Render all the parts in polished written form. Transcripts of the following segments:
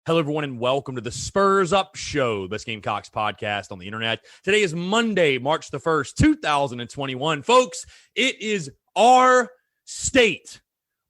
Hello, everyone, and welcome to the Spurs Up Show, best Gamecocks podcast on the internet. Today is Monday, March the 1st, 2021. Folks, it is our state,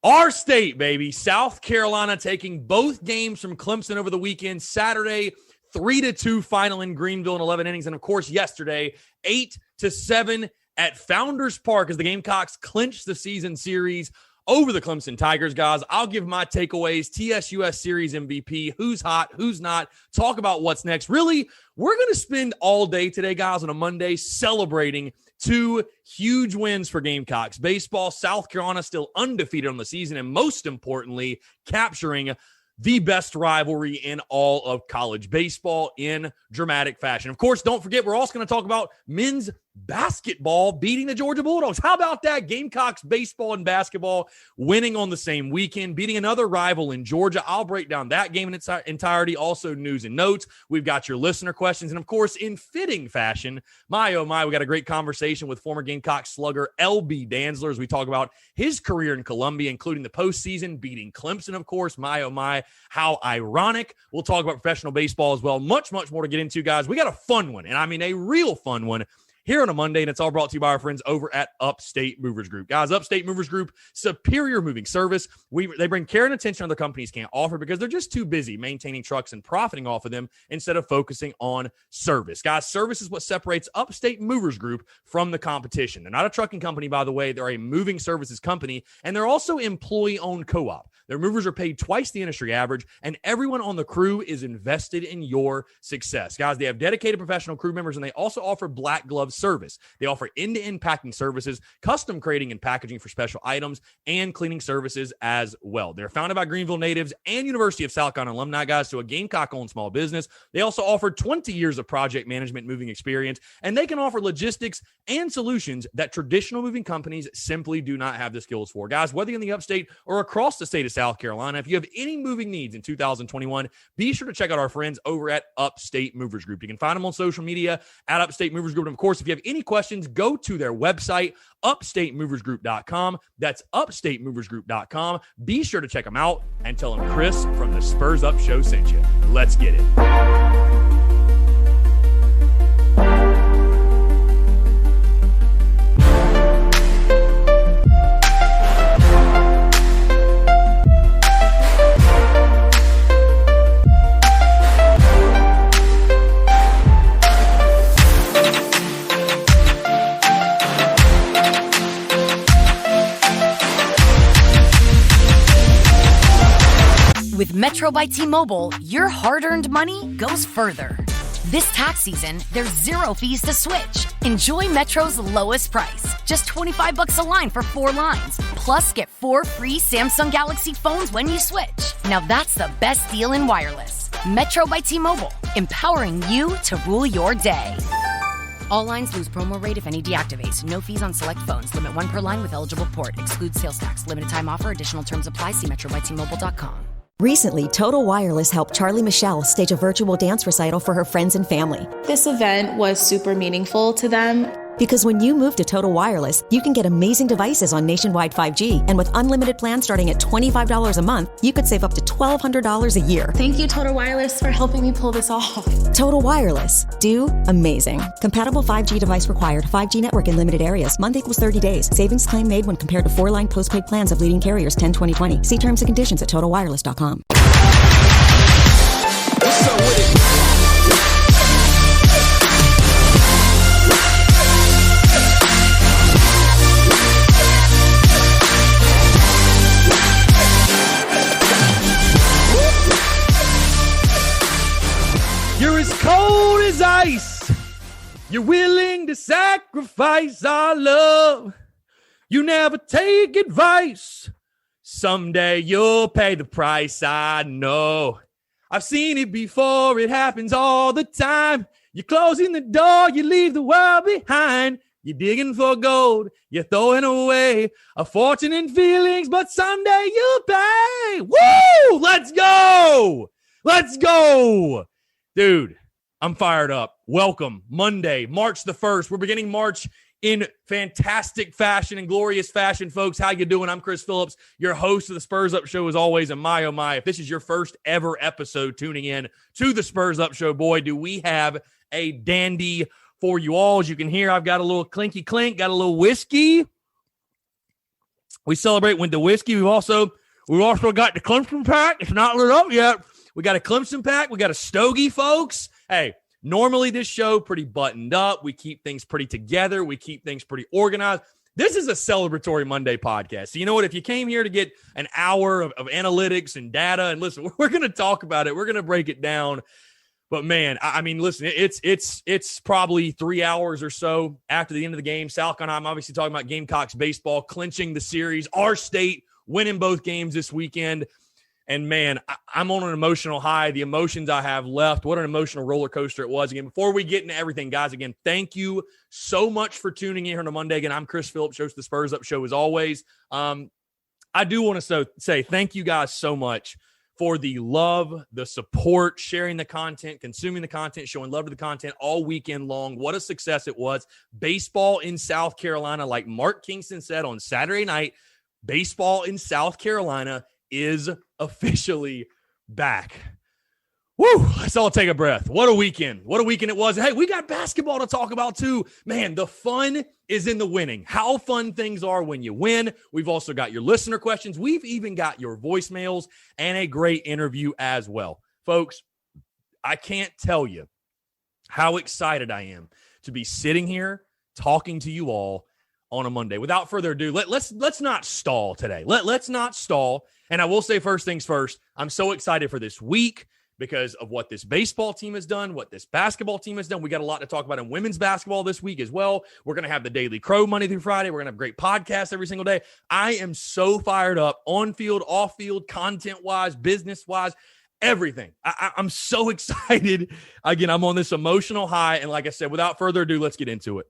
baby. South Carolina taking both games from Clemson over the weekend. Saturday, 3-2 final in Greenville in 11 innings. And, of course, yesterday, 8-7 at Founders Park as the Gamecocks clinched the season series over the Clemson Tigers, guys. I'll give my takeaways, TSUS Series MVP, who's hot, who's not, talk about what's next. Really, we're going to spend all day today, guys, on a Monday celebrating two huge wins for Gamecocks baseball. South Carolina still undefeated on the season, and most importantly, capturing the best rivalry in all of college baseball in dramatic fashion. Of course, don't forget, we're also going to talk about men's basketball beating the Georgia Bulldogs. How about that? Gamecocks baseball and basketball winning on the same weekend, beating another rival in Georgia. I'll break down that game in its entirety. Also, news and notes. We've got your listener questions. And, of course, in fitting fashion, my oh my, we got a great conversation with former Gamecock slugger LB Dantzler as we talk about his career in Columbia, including the postseason, beating Clemson, of course. My oh my, how ironic. We'll talk about professional baseball as well. Much, much more to get into, guys. We got a fun one, and I mean a real fun one, here on a Monday, and it's all brought to you by our friends over at Upstate Movers Group. Guys, Upstate Movers Group, superior moving service. They bring care and attention other companies can't offer because they're just too busy maintaining trucks and profiting off of them instead of focusing on service. Guys, service is what separates Upstate Movers Group from the competition. They're not a trucking company, by the way. They're a moving services company, and they're also employee-owned co-op. Their movers are paid twice the industry average, and everyone on the crew is invested in your success. Guys, they have dedicated professional crew members, and they also offer black glove service. They offer end-to-end packing services, custom crating and packaging for special items, and cleaning services as well. They're founded by Greenville natives and University of South Carolina alumni, guys, so a Gamecock-owned small business. They also offer 20 years of project management moving experience, and they can offer logistics and solutions that traditional moving companies simply do not have the skills for. Guys, whether you're in the upstate or across the state of South Carolina, if you have any moving needs in 2021, be sure to check out our friends over at Upstate Movers Group. You can find them on social media at Upstate Movers Group. And of course, if you have any questions, go to their website, upstatemoversgroup.com. That's upstatemoversgroup.com. Be sure to check them out and tell them Chris from the Spurs Up Show sent you. Let's get it. With Metro by T-Mobile, your hard-earned money goes further. This tax season, there's zero fees to switch. Enjoy Metro's lowest price, just $25 a line for 4 lines. Plus, get 4 free Samsung Galaxy phones when you switch. Now that's the best deal in wireless. Metro by T-Mobile, empowering you to rule your day. All lines lose promo rate if any deactivates. No fees on select phones. Limit 1 per line with eligible port. Excludes sales tax. Limited time offer. Additional terms apply. See metrobytmobile.com. Recently, Total Wireless helped Charlie Michelle stage a virtual dance recital for her friends and family. This event was super meaningful to them. Because when you move to Total Wireless, you can get amazing devices on nationwide 5G. And with unlimited plans starting at $25 a month, you could save up to $1,200 a year. Thank you, Total Wireless, for helping me pull this off. Total Wireless. Do amazing. Compatible 5G device required. 5G network in limited areas. Month equals 30 days. Savings claim made when compared to 4-line postpaid plans of leading carriers 10-20-20. See terms and conditions at TotalWireless.com. What's up with it? You're as cold as ice. You're willing to sacrifice our love. You never take advice. Someday you'll pay the price, I know. I've seen it before, it happens all the time. You're closing the door, you leave the world behind. You're digging for gold, you're throwing away a fortune in feelings, but someday you'll pay. Woo! Let's go! Let's go! Dude, I'm fired up. Welcome. Monday, March the 1st. We're beginning March in fantastic fashion and glorious fashion, folks. How you doing? I'm Chris Phillips, your host of the Spurs Up Show as always. And my, oh my, if this is your first ever episode tuning in to the Spurs Up Show, boy, do we have a dandy for you all. As you can hear, I've got a little clinky clink, got a little whiskey. We celebrate with the whiskey. We've also got the Clemson pack. It's not lit up yet. We got a Clemson pack. We got a stogie, folks. Hey, normally this show pretty buttoned up. We keep things pretty together. We keep things pretty organized. This is a celebratory Monday podcast. So you know what? If you came here to get an hour of analytics and data, and listen, we're going to talk about it. We're going to break it down. But man, I mean, listen, it's probably 3 hours or so after the end of the game. South Carolina, I'm obviously talking about Gamecocks baseball, clinching the series. Our state winning both games this weekend. And man, I'm on an emotional high. The emotions I have left, what an emotional roller coaster it was. Again, before we get into everything, guys, again, thank you so much for tuning in here on a Monday. Again, I'm Chris Phillips, host of the Spurs Up Show as always. I do want to say thank you guys so much for the love, the support, sharing the content, consuming the content, showing love to the content all weekend long. What a success it was. Baseball in South Carolina, like Mark Kingston said on Saturday night, baseball in South Carolina is officially back. Woo! Let's all take a breath. What a weekend. What a weekend it was. Hey, we got basketball to talk about too. Man, the fun is in the winning. How fun things are when you win. We've also got your listener questions. We've even got your voicemails and a great interview as well. Folks, I can't tell you how excited I am to be sitting here talking to you all on a Monday. Without further ado, let's not stall today. Let's not stall. And I will say first things first, I'm so excited for this week because of what this baseball team has done, what this basketball team has done. We got a lot to talk about in women's basketball this week as well. We're going to have the Daily Crow Monday through Friday. We're going to have great podcasts every single day. I am so fired up on field, off field, content-wise, business-wise, everything. I'm so excited. Again, I'm on this emotional high. And like I said, without further ado, let's get into it.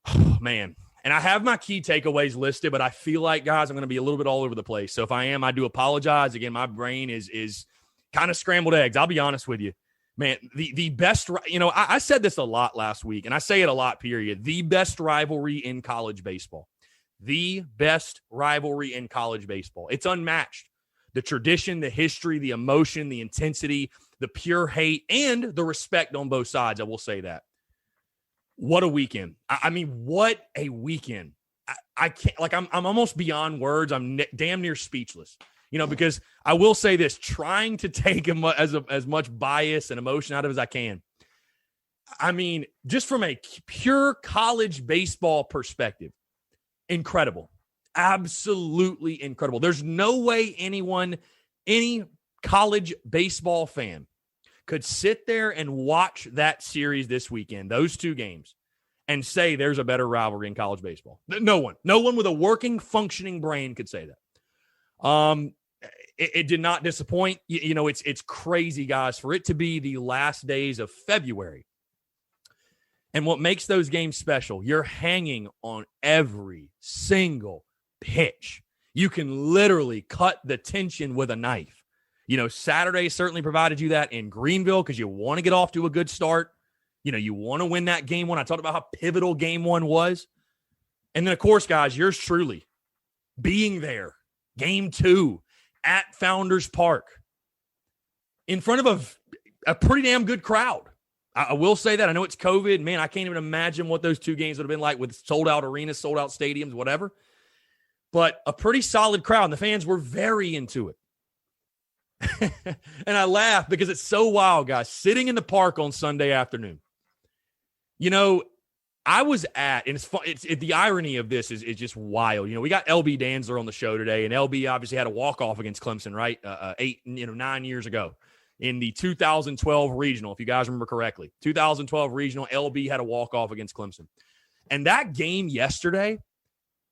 Oh, man. And I have my key takeaways listed, but I feel like, guys, I'm going to be a little bit all over the place. So if I am, I do apologize. Again, my brain is kind of scrambled eggs. I'll be honest with you, man. The best, I said this a lot last week, and I say it a lot, period. The best rivalry in college baseball. The best rivalry in college baseball. It's unmatched. The tradition, the history, the emotion, the intensity, the pure hate, and the respect on both sides. I will say that. What a weekend. I mean, what a weekend. I can't, like, I'm almost beyond words. I'm damn near speechless. Because I will say this, trying to take as much bias and emotion out of it as I can. I mean, just from a pure college baseball perspective, incredible. Absolutely incredible. There's no way any college baseball fan could sit there and watch that series this weekend, those two games, and say there's a better rivalry in college baseball. No one with a working, functioning brain could say that. It did not disappoint. It's crazy, guys, for it to be the last days of February. And what makes those games special, you're hanging on every single pitch. You can literally cut the tension with a knife. Saturday certainly provided you that in Greenville because you want to get off to a good start. You want to win that game one. I talked about how pivotal game one was. And then, of course, guys, yours truly being there, game two at Founders Park in front of a pretty damn good crowd. I will say that. I know it's COVID. Man, I can't even imagine what those two games would have been like with sold-out arenas, sold-out stadiums, whatever. But a pretty solid crowd, and the fans were very into it. And I laugh because it's so wild, guys, sitting in the park on Sunday afternoon. I was at, and the irony of this is just wild. We got LB Dantzler on the show today, and LB obviously had a walk-off against Clemson, right? 9 years ago in the 2012 regional, if you guys remember correctly. 2012 regional, LB had a walk-off against Clemson. And that game yesterday,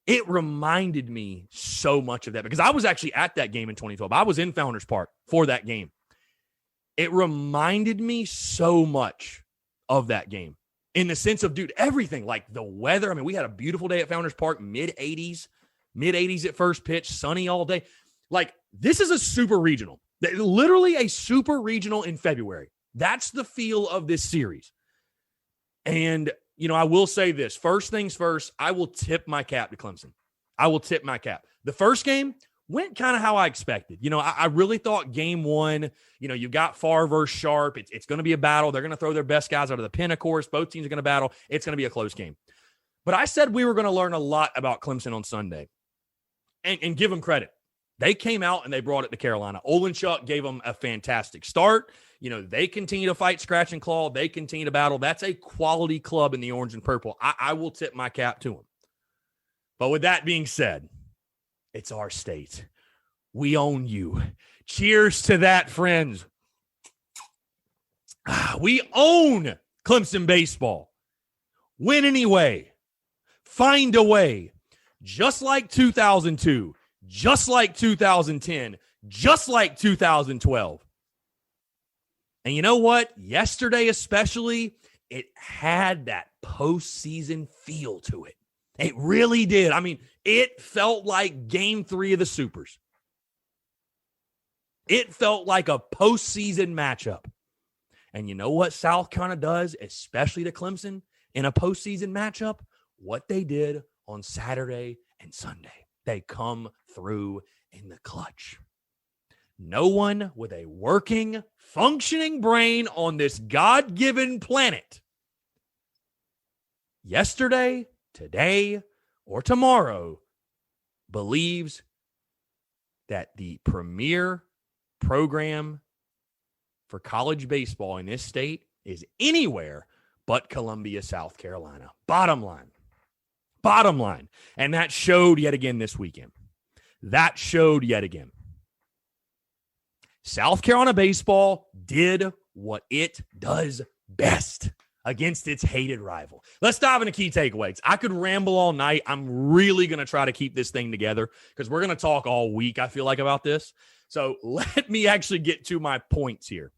it reminded me so much of that because I was actually at that game in 2012. I was in Founders Park for that game. It reminded me so much of that game in the sense of, dude, everything, like the weather. I mean, we had a beautiful day at Founders Park, mid-80s at first pitch, sunny all day. Like, this is a super regional, literally a super regional in February. That's the feel of this series. And I will say this. First things first, I will tip my cap to Clemson. I will tip my cap. The first game went kind of how I expected. I really thought game one, you got Farr versus Sharp. It's going to be a battle. They're going to throw their best guys out of the pen, of course. Both teams are going to battle. It's going to be a close game. But I said we were going to learn a lot about Clemson on Sunday and give them credit. They came out and they brought it to Carolina. Olenchuk gave them a fantastic start. They continue to fight, scratch, and claw. They continue to battle. That's a quality club in the orange and purple. I will tip my cap to them. But with that being said, it's our state. We own you. Cheers to that, friends. We own Clemson baseball. Win anyway. Find a way. Just like 2002. Just like 2010. Just like 2012. And you know what? Yesterday especially, it had that postseason feel to it. It really did. I mean, it felt like game 3 of the Supers. It felt like a postseason matchup. And you know what South Carolina does, especially to Clemson, in a postseason matchup? What they did on Saturday and Sunday. They come through in the clutch. No one with a working, functioning brain on this God-given planet yesterday, today, or tomorrow believes that the premier program for college baseball in this state is anywhere but Columbia, South Carolina. Bottom line. And that showed yet again this weekend. South Carolina baseball did what it does best against its hated rival. Let's dive into key takeaways. I could ramble all night. I'm really going to try to keep this thing together because we're going to talk all week, I feel like, about this. So let me actually get to my points here.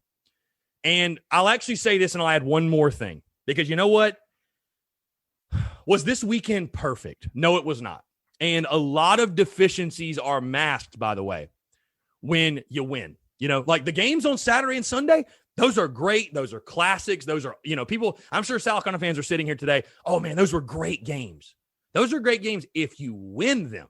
And I'll actually say this, and I'll add one more thing. Because you know what? Was this weekend perfect? No, it was not. And a lot of deficiencies are masked, by the way, when you win. Like the games on Saturday and Sunday, those are great. Those are classics. Those are, people, I'm sure South Carolina fans are sitting here today. Oh, man, those were great games. Those are great games if you win them.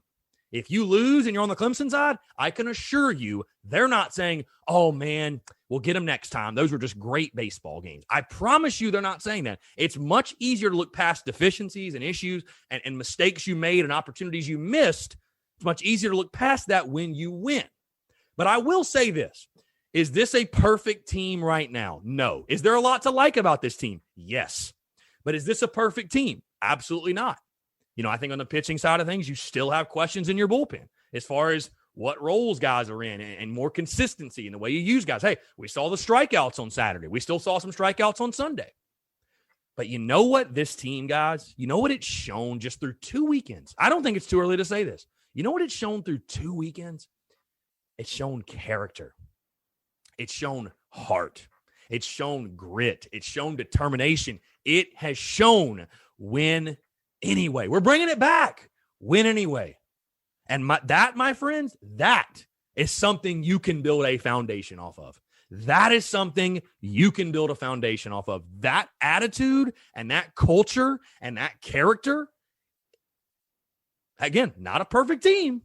If you lose and you're on the Clemson side, I can assure you they're not saying, oh, man, we'll get them next time. Those were just great baseball games. I promise you they're not saying that. It's much easier to look past deficiencies and issues and mistakes you made and opportunities you missed. It's much easier to look past that when you win. But I will say this. Is this a perfect team right now? No. Is there a lot to like about this team? Yes. But is this a perfect team? Absolutely not. I think on the pitching side of things, you still have questions in your bullpen as far as what roles guys are in and more consistency in the way you use guys. Hey, we saw the strikeouts on Saturday. We still saw some strikeouts on Sunday. But you know what this team, guys, you know what it's shown just through 2 weekends? I don't think it's too early to say this. You know what it's shown through 2 weekends? It's shown character. It's shown heart. It's shown grit. It's shown determination. It has shown win anyway. We're bringing it back. Win anyway. And my friends, that is something you can build a foundation off of. That is something you can build a foundation off of. That attitude and that culture and that character. Again, not a perfect team,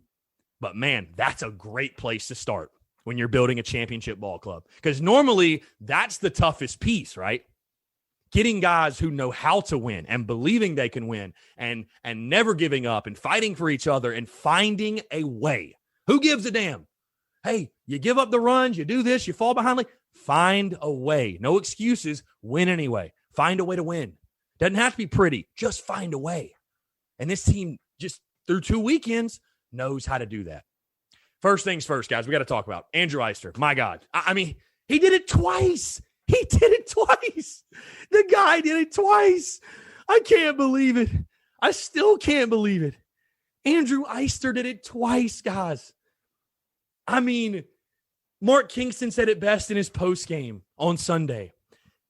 but man, that's a great place to start when you're building a championship ball club. Because normally that's the toughest piece, right? Getting guys who know how to win and believing they can win and never giving up and fighting for each other and finding a way. Who gives a damn? Hey, you give up the runs, you do this, you fall behind. Find a way. No excuses. Win anyway. Find a way to win. Doesn't have to be pretty. Just find a way. And this team, just through 2 weekends, knows how to do that. First things first, guys, we got to talk about Andrew Eister. My God. I mean, he did it twice. He did it twice. The guy did it twice. I can't believe it. I still can't believe it. Andrew Eister did it twice, guys. I mean, Mark Kingston said it best in his postgame on Sunday.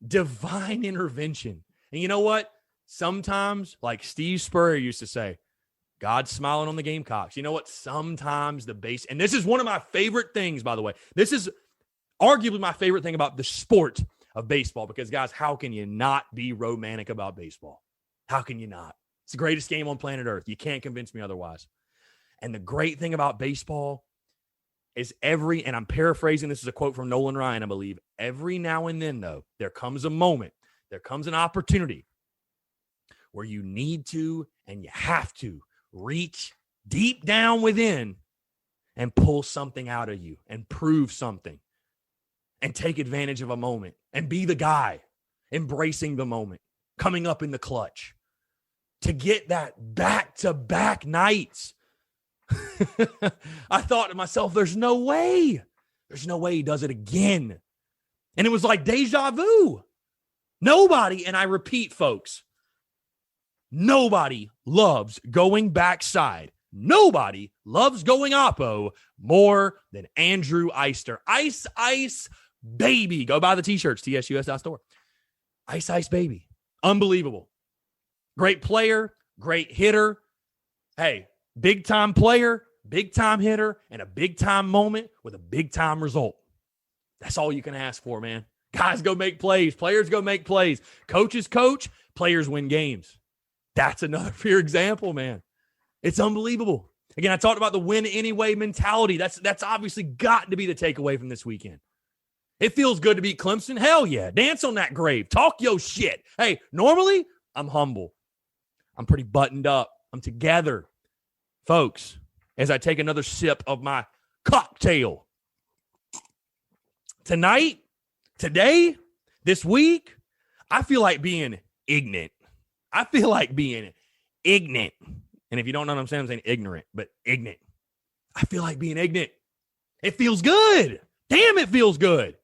Divine intervention. And you know what? Sometimes, like Steve Spurrier used to say, God's smiling on the Gamecocks. You know what? Sometimes the base, and this is one of my favorite things, by the way. This is arguably my favorite thing about the sport of baseball because, guys, how can you not be romantic about baseball? How can you not? It's the greatest game on planet Earth. You can't convince me otherwise. And the great thing about baseball is and I'm paraphrasing, this is a quote from Nolan Ryan, I believe, every now and then, though, there comes a moment, there comes an opportunity where you need to and you have to reach deep down within and pull something out of you and prove something and take advantage of a moment and be the guy embracing the moment, coming up in the clutch to get that back-to-back nights. I thought to myself, there's no way he does it again. And it was like deja vu. Nobody, and I repeat, folks, nobody loves going backside. Nobody loves going oppo more than Andrew Eister. Ice, ice, baby. Go buy the t-shirts, tsus.store. Ice, ice, baby. Unbelievable. Great player, great hitter. Hey, big-time player, big-time hitter, and a big-time moment with a big-time result. That's all you can ask for, man. Guys go make plays. Players go make plays. Coaches coach. Players win games. That's another pure example, man. It's unbelievable. Again, I talked about the win anyway mentality. That's obviously got to be the takeaway from this weekend. It feels good to beat Clemson. Hell yeah. Dance on that grave. Talk your shit. Hey, normally, I'm humble. I'm pretty buttoned up. I'm together. Folks, as I take another sip of my cocktail. Tonight, today, this week, I feel like being ignorant. I feel like being ignorant. And if you don't know what I'm saying ignorant, but ignorant. I feel like being ignorant. It feels good. Damn, it feels good.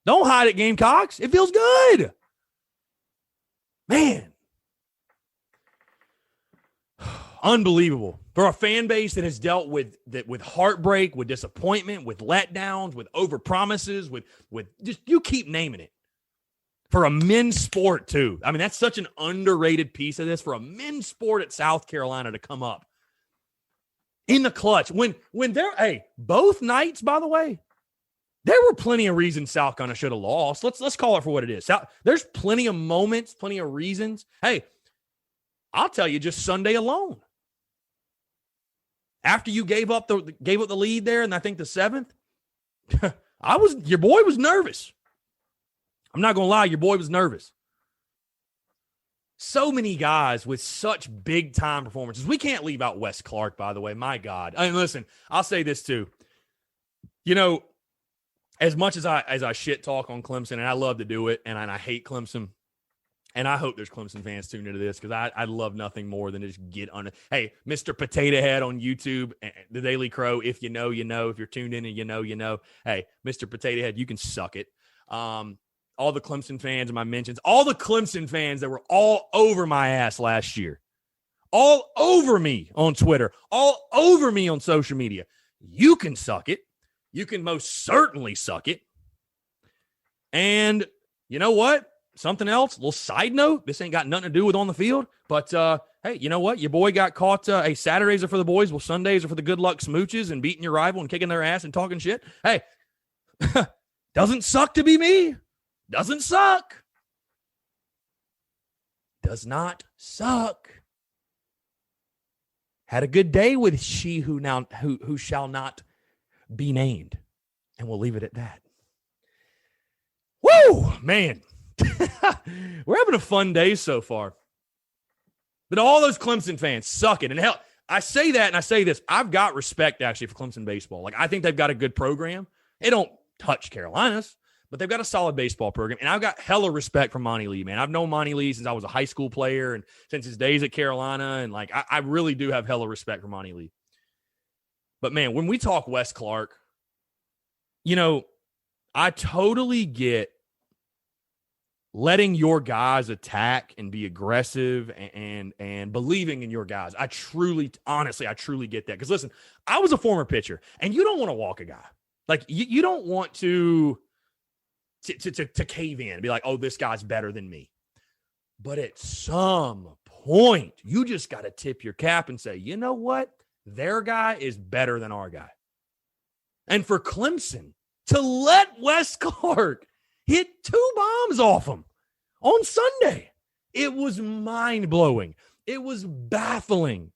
Don't hide it, Gamecocks. It feels good. Man. Unbelievable. For a fan base that has dealt with heartbreak, with disappointment, with letdowns, with overpromises, with just, you keep naming it. For a men's sport, too. I mean, that's such an underrated piece of this. For a men's sport at South Carolina to come up in the clutch. When they're, both nights, by the way, there were plenty of reasons South Carolina should have lost. Let's call it for what it is. There's plenty of moments, plenty of reasons. Hey, I'll tell you, just Sunday alone. After you gave up the lead there, and I think the 7th, your boy was nervous. I'm not going to lie, your boy was nervous. So many guys with such big-time performances. We can't leave out Wes Clark, by the way. My God. I mean, listen, I'll say this too. You know, as much as I shit talk on Clemson, and I love to do it, and I hate Clemson, and I hope there's Clemson fans tuned into this because I love nothing more than to just get on it. Hey, Mr. Potato Head on YouTube, the Daily Crow, if you know, you know. If you're tuned in and you know, you know. Hey, Mr. Potato Head, you can suck it. All the Clemson fans and my mentions, all the Clemson fans that were all over my ass last year, all over me on Twitter, all over me on social media. You can suck it. You can most certainly suck it. And you know what? Something else, a little side note. This ain't got nothing to do with on the field, but hey, you know what? Your boy got caught. Hey, Saturdays are for the boys. Well, Sundays are for the good luck smooches and beating your rival and kicking their ass and talking shit. Hey, doesn't suck to be me. Doesn't suck. Does not suck. Had a good day with she who shall not be named. And we'll leave it at that. Woo, man. We're having a fun day so far. But all those Clemson fans suck it. And hell, I say that and I say this. I've got respect actually for Clemson baseball. Like, I think they've got a good program. They don't touch Carolina's, but they've got a solid baseball program. And I've got hella respect for Monty Lee, man. I've known Monty Lee since I was a high school player and since his days at Carolina. And like, I really do have hella respect for Monty Lee. But man, when we talk Wes Clark, you know, I totally get letting your guys attack and be aggressive and believing in your guys. I truly get that. Because listen, I was a former pitcher, and you don't want to walk a guy. Like, you don't want to cave in and be like, oh, this guy's better than me. But at some point, you just got to tip your cap and say, you know what? Their guy is better than our guy. And for Clemson to let Wes Clark hit 2 bombs off him on Sunday, It was mind-blowing. It was baffling.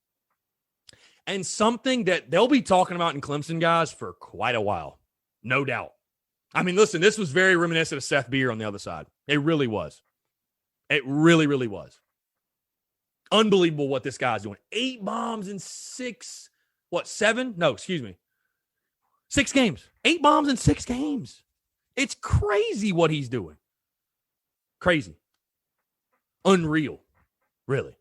And something that they'll be talking about in Clemson, guys, for quite a while. No doubt. I mean, listen, this was very reminiscent of Seth Beer on the other side. It really was. It really, really was. Unbelievable what this guy's doing. 8 bombs in 6, 7? No, excuse me. 6 games. 8 bombs in 6 games. It's crazy what he's doing. Crazy. Unreal. Really.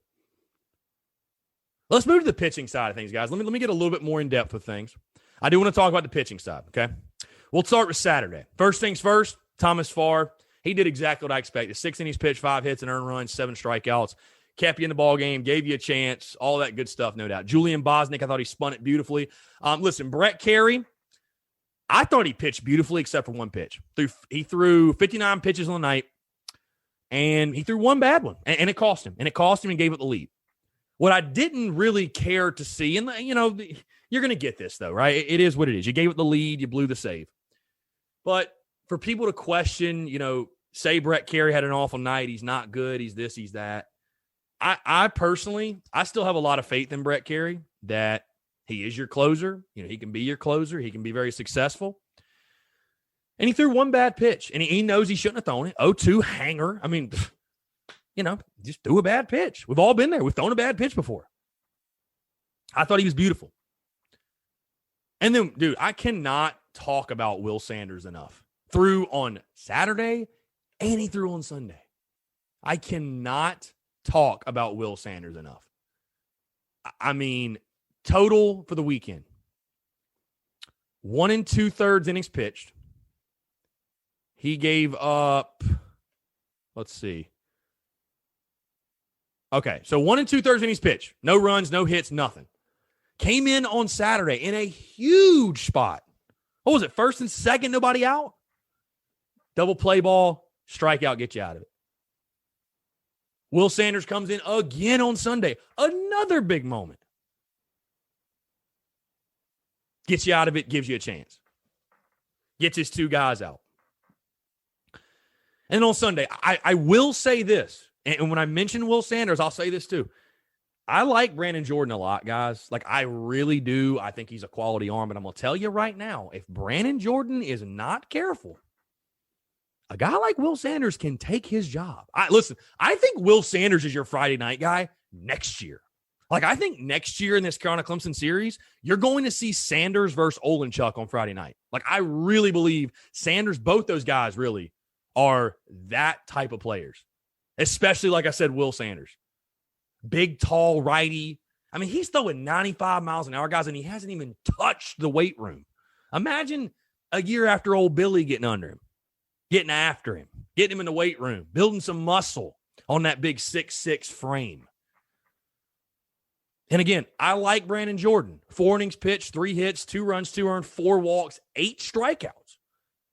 Let's move to the pitching side of things, guys. Let me get a little bit more in depth with things. I do want to talk about the pitching side, okay? We'll start with Saturday. First things first, Thomas Farr. He did exactly what I expected. 6 innings pitched, 5 hits, an earned run, 7 strikeouts. Kept you in the ball game, gave you a chance, all that good stuff, no doubt. Julian Bosnick, I thought he spun it beautifully. Listen, Brett Carey, I thought he pitched beautifully except for one pitch. He threw 59 pitches on the night, and he threw one bad one, and it cost him. And it cost him and gave up the lead. What I didn't really care to see, and, you know, you're going to get this, though, right? It is what it is. You gave up the lead. You blew the save. But for people to question, you know, say Brett Carey had an awful night, he's not good, he's this, he's that. I personally, I still have a lot of faith in Brett Carey that he is your closer. You know, he can be your closer. He can be very successful. And he threw one bad pitch, and he knows he shouldn't have thrown it. 0-2 hanger. I mean, you know, just threw a bad pitch. We've all been there. We've thrown a bad pitch before. I thought he was beautiful. And then, dude, I cannot talk about Will Sanders enough. Threw on Saturday, and he threw on Sunday. I cannot talk about Will Sanders enough. I mean, total for the weekend, 1 2/3 innings pitched. He gave up, let's see. Okay, so 1 2/3 innings pitched. No runs, no hits, nothing. Came in on Saturday in a huge spot. What was it, first and second, nobody out? Double play ball, strikeout, get you out of it. Will Sanders comes in again on Sunday. Another big moment. Gets you out of it, gives you a chance. Gets his 2 guys out. And on Sunday, I will say this, and when I mention Will Sanders, I'll say this too. I like Brandon Jordan a lot, guys. Like, I really do. I think he's a quality arm, but I'm going to tell you right now, if Brandon Jordan is not careful, a guy like Will Sanders can take his job. Listen, I think Will Sanders is your Friday night guy next year. Like, I think next year in this Carolina Clemson series, you're going to see Sanders versus Olenchuk on Friday night. Like, I really believe Sanders, both those guys really are that type of players. Especially, like I said, Will Sanders. Big, tall, righty. I mean, he's throwing 95 miles an hour, guys, and he hasn't even touched the weight room. Imagine a year after old Billy getting under him, getting after him, getting him in the weight room, building some muscle on that big 6'6" frame. And again, I like Brandon Jordan. 4 innings pitched, 3 hits, 2 runs, 2 earned, 4 walks, 8 strikeouts.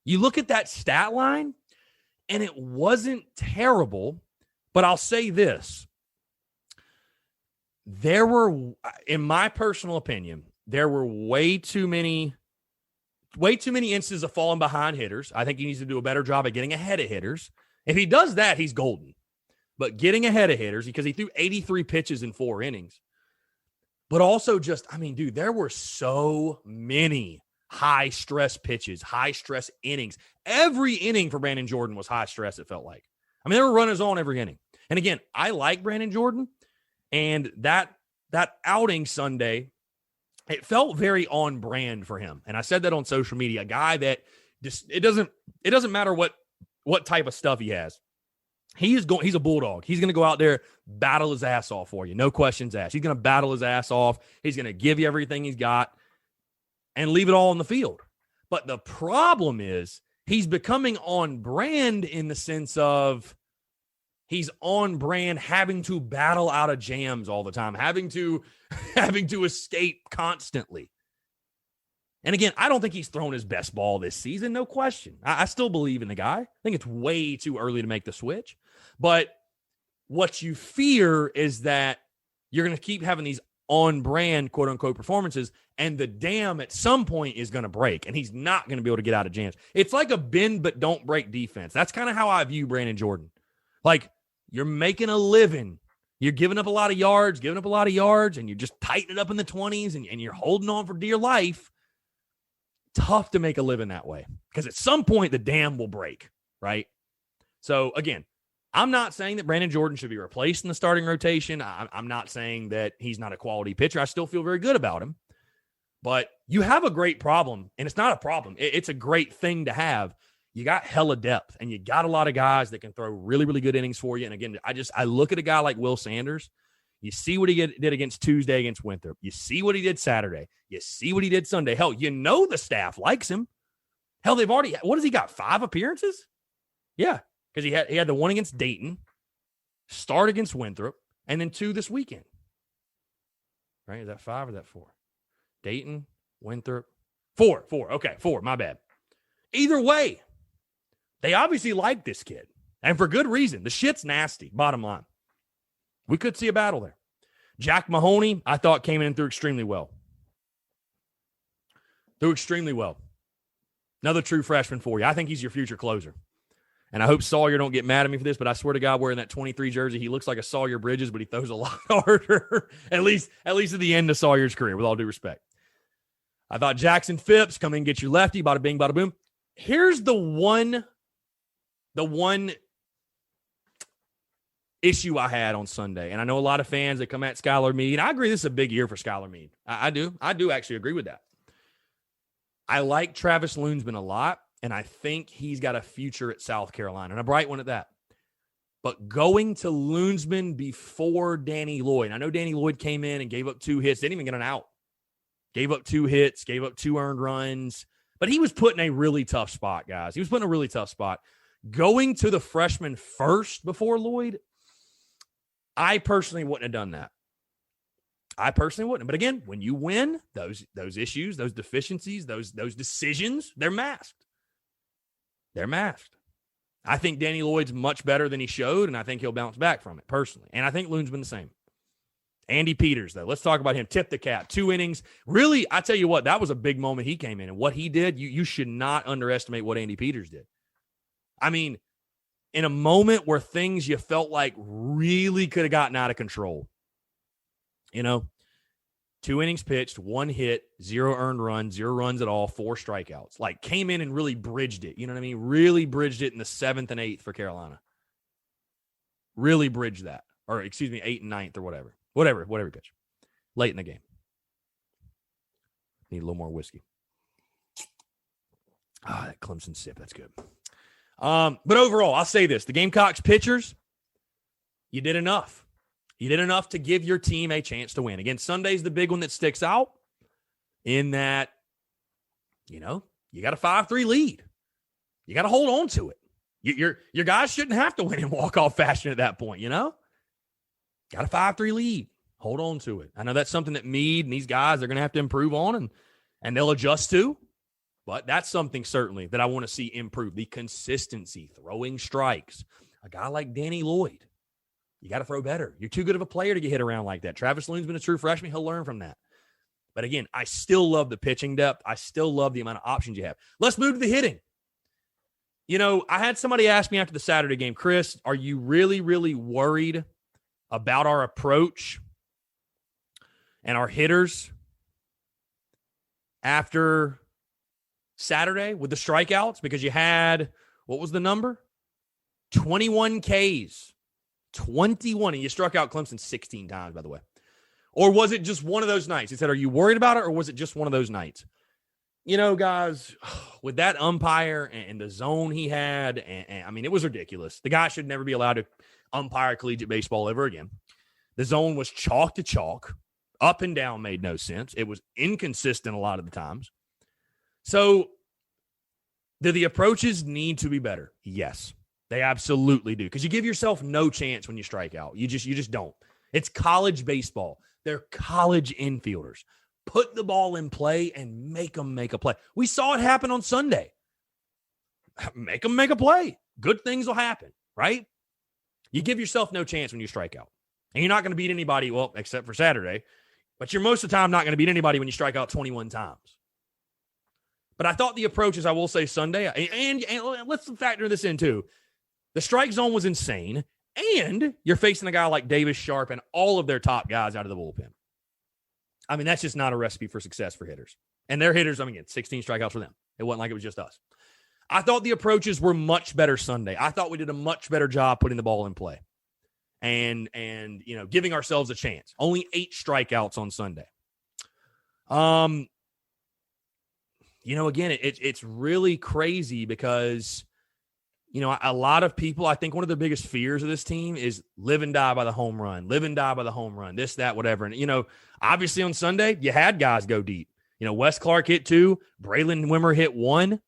You look at that stat line, and it wasn't terrible, but I'll say this. There were, in my personal opinion, there were way too many instances of falling behind hitters. I think he needs to do a better job at getting ahead of hitters. If he does that, he's golden. But getting ahead of hitters, because he threw 83 pitches in 4 innings. But also just, I mean, dude, there were so many high-stress pitches, high-stress innings. Every inning for Brandon Jordan was high-stress, it felt like. I mean, there were runners on every inning. And again, I like Brandon Jordan. And that outing Sunday, it felt very on brand for him. And I said that on social media. A guy that just it doesn't matter what type of stuff he has. He's a bulldog. He's going to go out there, battle his ass off for you. No questions asked. He's going to battle his ass off. He's going to give you everything he's got and leave it all on the field. But the problem is he's becoming on brand in the sense of he's on brand, having to battle out of jams all the time, having to escape constantly. And again, I don't think he's thrown his best ball this season, no question. I still believe in the guy. I think it's way too early to make the switch. But what you fear is that you're going to keep having these on-brand, quote-unquote, performances, and the dam at some point is going to break, and he's not going to be able to get out of jams. It's like a bend but don't break defense. That's kind of how I view Brandon Jordan. Like, you're making a living. You're giving up a lot of yards, and you're just tightening it up in the 20s, and you're holding on for dear life. Tough to make a living that way because at some point the dam will break, right? So, again, I'm not saying that Brandon Jordan should be replaced in the starting rotation. I'm not saying that he's not a quality pitcher. I still feel very good about him. But you have a great problem, and it's not a problem. It's a great thing to have. You got hella depth, and you got a lot of guys that can throw really, really good innings for you. And again, I look at a guy like Will Sanders. You see what he did against Tuesday against Winthrop. You see what he did Saturday. You see what he did Sunday. Hell, the staff likes him. Hell, they've already – what has he got, 5 appearances? Yeah, because he had the one against Dayton, start against Winthrop, and then 2 this weekend. Right? Is that 5 or is that 4? Dayton, Winthrop, 4. Okay, 4. My bad. Either way, they obviously like this kid, and for good reason. The shit's nasty, bottom line. We could see a battle there. Jack Mahoney, I thought, came in and threw extremely well. Another true freshman for you. I think he's your future closer. And I hope Sawyer don't get mad at me for this, but I swear to God, wearing that 23 jersey, he looks like a Sawyer Bridges, but he throws a lot harder, at least at the end of Sawyer's career, with all due respect. I thought Jackson Phipps, come in and get your lefty, bada bing, bada boom. Here's the one issue I had on Sunday, and I know a lot of fans that come at Skylar Meade. I agree this is a big year for Skylar Meade. I do actually agree with that. I like Travis Loonsman a lot, and I think he's got a future at South Carolina, and a bright one at that. But going to Loonsman before Danny Lloyd, I know Danny Lloyd came in and gave up 2 hits, didn't even get an out. Gave up 2 hits, gave up 2 earned runs. But he was put in a really tough spot, guys. He was put in a really tough spot. Going to the freshman first before Lloyd, I personally wouldn't have done that. But again, when you win, those issues, those deficiencies, those decisions, they're masked. I think Danny Lloyd's much better than he showed, and I think he'll bounce back from it personally. And I think Loon's been the same. Andy Peters, though, let's talk about him. Tip the cap, 2 innings. Really, I tell you what, that was a big moment he came in. And what he did, you should not underestimate what Andy Peters did. I mean, in a moment where things you felt like really could have gotten out of control. 2 innings pitched, 1 hit, 0 earned runs, 0 runs at all, 4 strikeouts. Like, came in and really bridged it. You know what I mean? Really bridged it in the 7th and 8th for Carolina. Really bridged that. Or, 8th and 9th or whatever. Whatever pitch. Late in the game. Need a little more whiskey. That Clemson sip. That's good. But overall, I'll say this. The Gamecocks pitchers, you did enough. You did enough to give your team a chance to win. Again, Sunday's the big one that sticks out in that, you got a 5-3 lead. You got to hold on to it. Your guys shouldn't have to win in walk-off fashion at that point, Got a 5-3 lead. Hold on to it. I know that's something that Meade and these guys, they're going to have to improve on and they'll adjust to. But that's something certainly that I want to see improve. The consistency, throwing strikes. A guy like Danny Lloyd, you got to throw better. You're too good of a player to get hit around like that. Travis Loon's been a true freshman. He'll learn from that. But again, I still love the pitching depth. I still love the amount of options you have. Let's move to the hitting. I had somebody ask me after the Saturday game, Chris, are you really, really worried about our approach and our hitters after Saturday with the strikeouts? Because you had, what was the number? 21 Ks. 21. And you struck out Clemson 16 times, by the way. Or was it just one of those nights? He said, are you worried about it, or was it just one of those nights? Guys, with that umpire and the zone he had, and I mean, it was ridiculous. The guy should never be allowed to umpire collegiate baseball ever again. The zone was chalk to chalk. Up and down made no sense. It was inconsistent a lot of the times. So, do the approaches need to be better? Yes, they absolutely do. Because you give yourself no chance when you strike out. You just don't. It's college baseball. They're college infielders. Put the ball in play and make them make a play. We saw it happen on Sunday. Make them make a play. Good things will happen, right? You give yourself no chance when you strike out. And you're not going to beat anybody, well, except for Saturday. But you're most of the time not going to beat anybody when you strike out 21 times. But I thought the approaches, I will say Sunday, and let's factor this in too. The strike zone was insane. And you're facing a guy like Davis Sharp and all of their top guys out of the bullpen. I mean, that's just not a recipe for success for hitters. And their hitters, 16 strikeouts for them. It wasn't like it was just us. I thought the approaches were much better Sunday. I thought we did a much better job putting the ball in play and giving ourselves a chance. Only 8 strikeouts on Sunday. Again, it's really crazy because, a lot of people, I think one of the biggest fears of this team is live and die by the home run, this, that, whatever. And, obviously on Sunday, you had guys go deep. Wes Clark hit 2, Braylon Wimmer hit 1.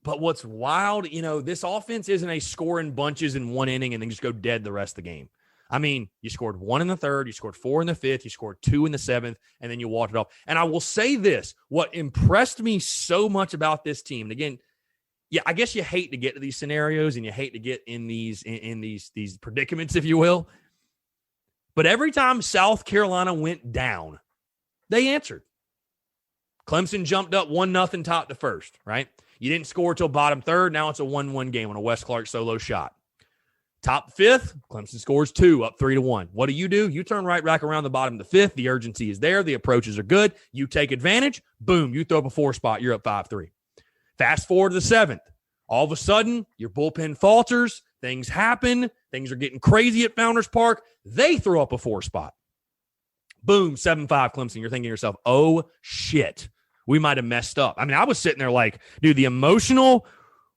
But what's wild, this offense isn't a score in bunches in one inning and then just go dead the rest of the game. I mean, you scored 1 in the 3rd, you scored 4 in the 5th, you scored 2 in the 7th, and then you walked it off. And I will say this, what impressed me so much about this team, and again, yeah, I guess you hate to get to these scenarios and you hate to get in these predicaments, if you will. But every time South Carolina went down, they answered. Clemson jumped up 1-0 top to first, right? You didn't score till bottom 3rd. Now it's a 1-1 game on a Wes Clark solo shot. Top 5th, Clemson scores 2, up 3-1. What do? You turn right back around the bottom of the 5th. The urgency is there. The approaches are good. You take advantage. Boom, you throw up a 4 spot. You're up 5-3. Fast forward to the 7th. All of a sudden, your bullpen falters. Things happen. Things are getting crazy at Founders Park. They throw up a 4 spot. Boom, 7-5 Clemson. You're thinking to yourself, oh, shit. We might have messed up. I mean, I was sitting there like, dude, the emotional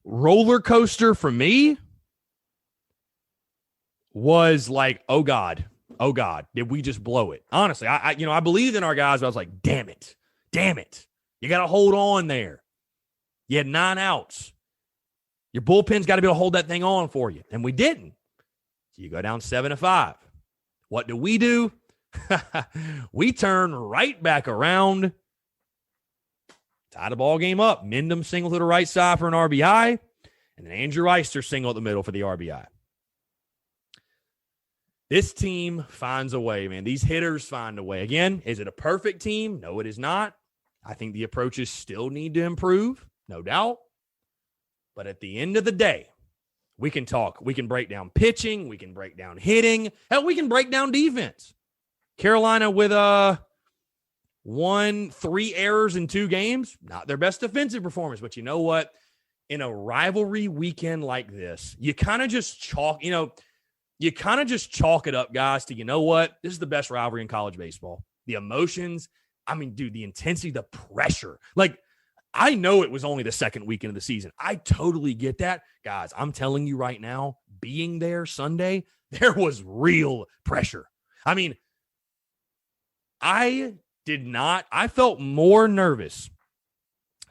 roller coaster for me was like, oh God, did we just blow it? Honestly, I believed in our guys, but I was like, damn it. You got to hold on there. You had 9 outs. Your bullpen's got to be able to hold that thing on for you. And we didn't. So you go down 7-5. What do? We turn right back around. Tie the ball game up. Mendham single to the right side for an RBI. And then Andrew Eister single at the middle for the RBI. This team finds a way, man. These hitters find a way. Again, is it a perfect team? No, it is not. I think the approaches still need to improve, no doubt. But at the end of the day, we can talk. We can break down pitching. We can break down hitting. Hell, we can break down defense. Carolina with 3 errors in 2 games. Not their best defensive performance. But you know what? In a rivalry weekend like this, you kind of just chalk it up, guys, to, you know what? This is the best rivalry in college baseball. The emotions, the intensity, the pressure. Like, I know it was only the 2nd weekend of the season. I totally get that. Guys, I'm telling you right now, being there Sunday, there was real pressure. I mean, I felt more nervous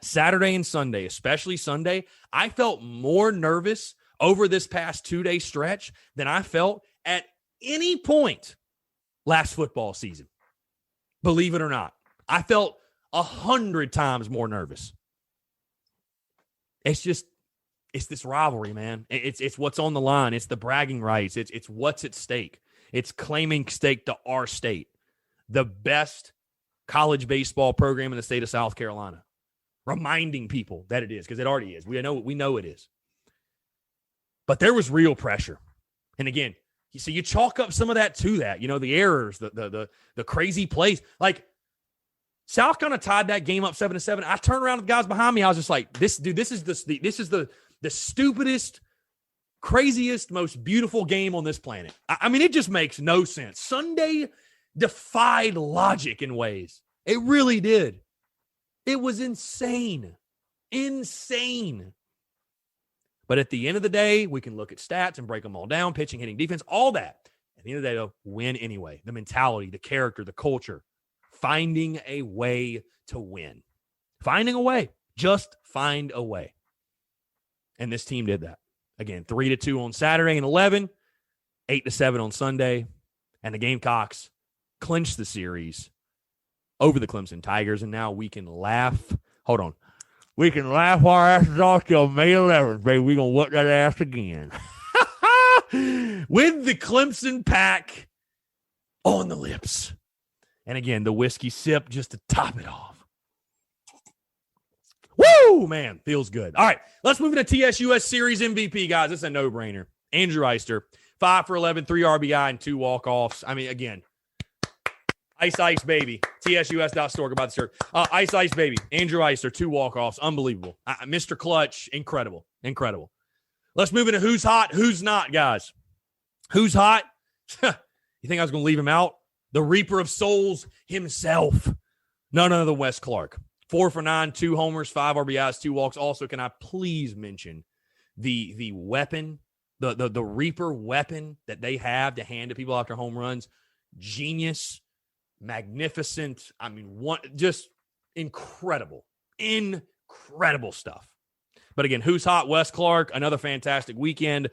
Saturday and Sunday, especially Sunday. I felt more nervous over this past 2-day stretch than I felt at any point last football season. Believe it or not, I felt 100 times more nervous. It's this rivalry, man. It's what's on the line. It's the bragging rights. It's what's at stake. It's claiming stake to our state, the best college baseball program in the state of South Carolina, reminding people that it is, because it already is. We know it is. But there was real pressure. And again, you chalk up some of that to that, the errors, the crazy plays. Like, South Carolina tied that game up 7-7. I turned around to the guys behind me. I was just like, this is the stupidest, craziest, most beautiful game on this planet. I mean, it just makes no sense. Sunday defied logic in ways. It really did. It was insane. But at the end of the day, we can look at stats and break them all down, pitching, hitting, defense, all that. At the end of the day, though, win anyway. The mentality, the character, the culture, finding a way to win. Finding a way. Just find a way. And this team did that. Again, 3-2 on Saturday and 11, 8-7 on Sunday. And the Gamecocks clinched the series over the Clemson Tigers. And now we can laugh. Hold on. We can laugh our asses off till May 11th, baby. We're going to whoop that ass again. With the Clemson pack on the lips. And again, the whiskey sip just to top it off. Woo! Woo, man, feels good. All right, let's move into TSUS Series MVP, guys. It's a no-brainer. Andrew Eister, 5 for 11, 3 RBI, and 2 walk-offs. I mean, again, Ice Ice Baby. TSUS.store. About the shirt. Ice Ice Baby. Andrew Eister, 2 walk-offs. Unbelievable. Mr. Clutch, incredible. Incredible. Let's move into who's hot, who's not, guys. Who's hot? You think I was going to leave him out? The Reaper of Souls himself. None other than Wes Clark. 4 for 9, 2 homers, 5 RBIs, 2 walks. Also, can I please mention the weapon, the Reaper weapon that they have to hand to people after home runs? Genius, magnificent. I mean, just incredible stuff. But again, who's hot? Wes Clark, another fantastic weekend.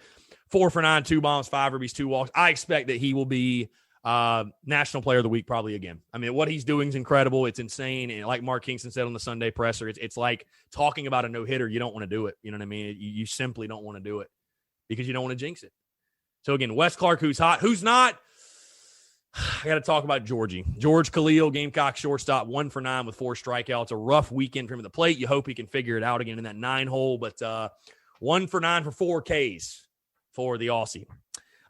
4 for 9, 2 bombs, 5 ribbies, 2 walks. I expect that he will be National Player of the Week probably again. I mean, what he's doing is incredible. It's insane. And like Mark Kingston said on the Sunday presser, it's like talking about a no-hitter. You don't want to do it. You know what I mean? You simply don't want to do it because you don't want to jinx it. So again, Wes Clark, who's hot, who's not? I got to talk about Georgie. George Khalil, Gamecock shortstop, 1 for 9 with 4 strikeouts. A rough weekend for him at the plate. You hope he can figure it out again in that 9 hole, but 1 for 9 for 4 Ks for the Aussie.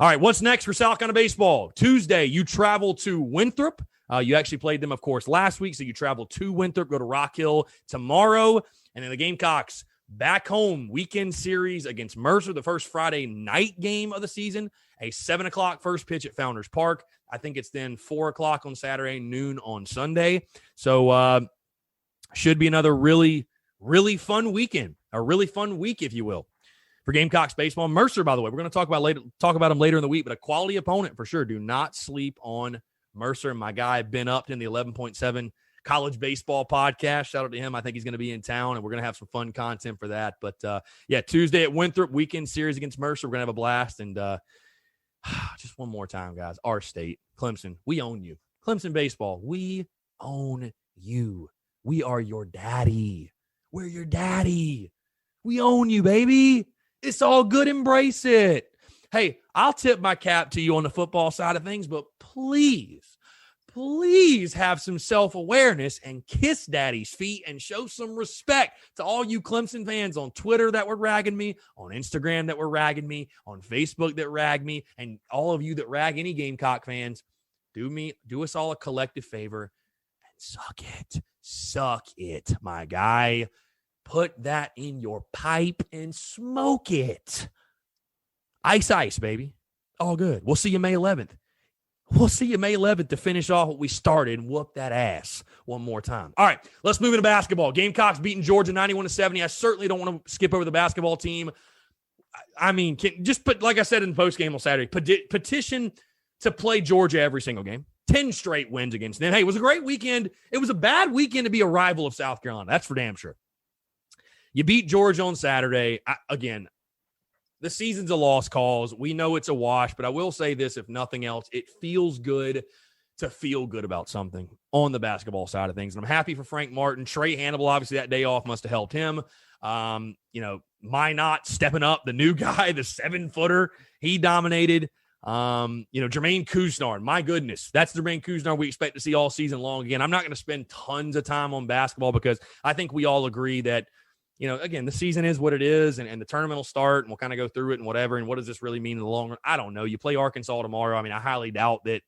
All right, what's next for South Carolina baseball? Tuesday, you travel to Winthrop. You actually played them, of course, last week, so you travel to Winthrop, go to Rock Hill tomorrow, and then the Gamecocks back home, weekend series against Mercer, the first Friday night game of the season, a 7 o'clock first pitch at Founders Park. I think it's then 4 o'clock on Saturday, noon on Sunday. So should be another really, really fun weekend, a really fun week, if you will, for Gamecocks baseball. Mercer, by the way, we're going to talk about them later in the week, but a quality opponent for sure. Do not sleep on Mercer. And my guy, Ben Upton, the 11.7 college baseball podcast. Shout out to him. I think he's going to be in town, and we're going to have some fun content for that. But, yeah, Tuesday at Winthrop, weekend series against Mercer. We're going to have a blast. And just one more time, guys. Our state, Clemson, we own you. Clemson baseball, we own you. We are your daddy. We're your daddy. We own you, baby. It's all good. Embrace it. Hey, I'll tip my cap to you on the football side of things, but please have some self-awareness and kiss daddy's feet and show some respect to all you Clemson fans on Twitter that were ragging me, on Instagram that were ragging me, on Facebook that rag me, and all of you that rag any Gamecock fans. Do us all a collective favor and suck it, my guy. Put that in your pipe and smoke it. Ice, ice, baby. All good. We'll see you May 11th. We'll see you May 11th to finish off what we started and whoop that ass one more time. All right, let's move into basketball. Gamecocks beating Georgia 91-70. I certainly don't want to skip over the basketball team. I mean, just put, like I said in the postgame on Saturday, petition to play Georgia every single game. 10 straight wins against them. Hey, it was a great weekend. It was a bad weekend to be a rival of South Carolina. That's for damn sure. You beat Georgia on Saturday. Again, the season's a lost cause. We know it's a wash, but I will say this, if nothing else, it feels good to feel good about something on the basketball side of things. And I'm happy for Frank Martin. Trey Hannibal, obviously, that day off must have helped him. Minot stepping up, the new guy, the 7-footer, he dominated. Jermaine Kuznar, my goodness, that's the Jermaine Kuznar we expect to see all season long. Again, I'm not going to spend tons of time on basketball because I think we all agree that, again, the season is what it is, and the tournament will start, and we'll kind of go through it and whatever, and what does this really mean in the long run? I don't know. You play Arkansas tomorrow. I mean, I highly doubt that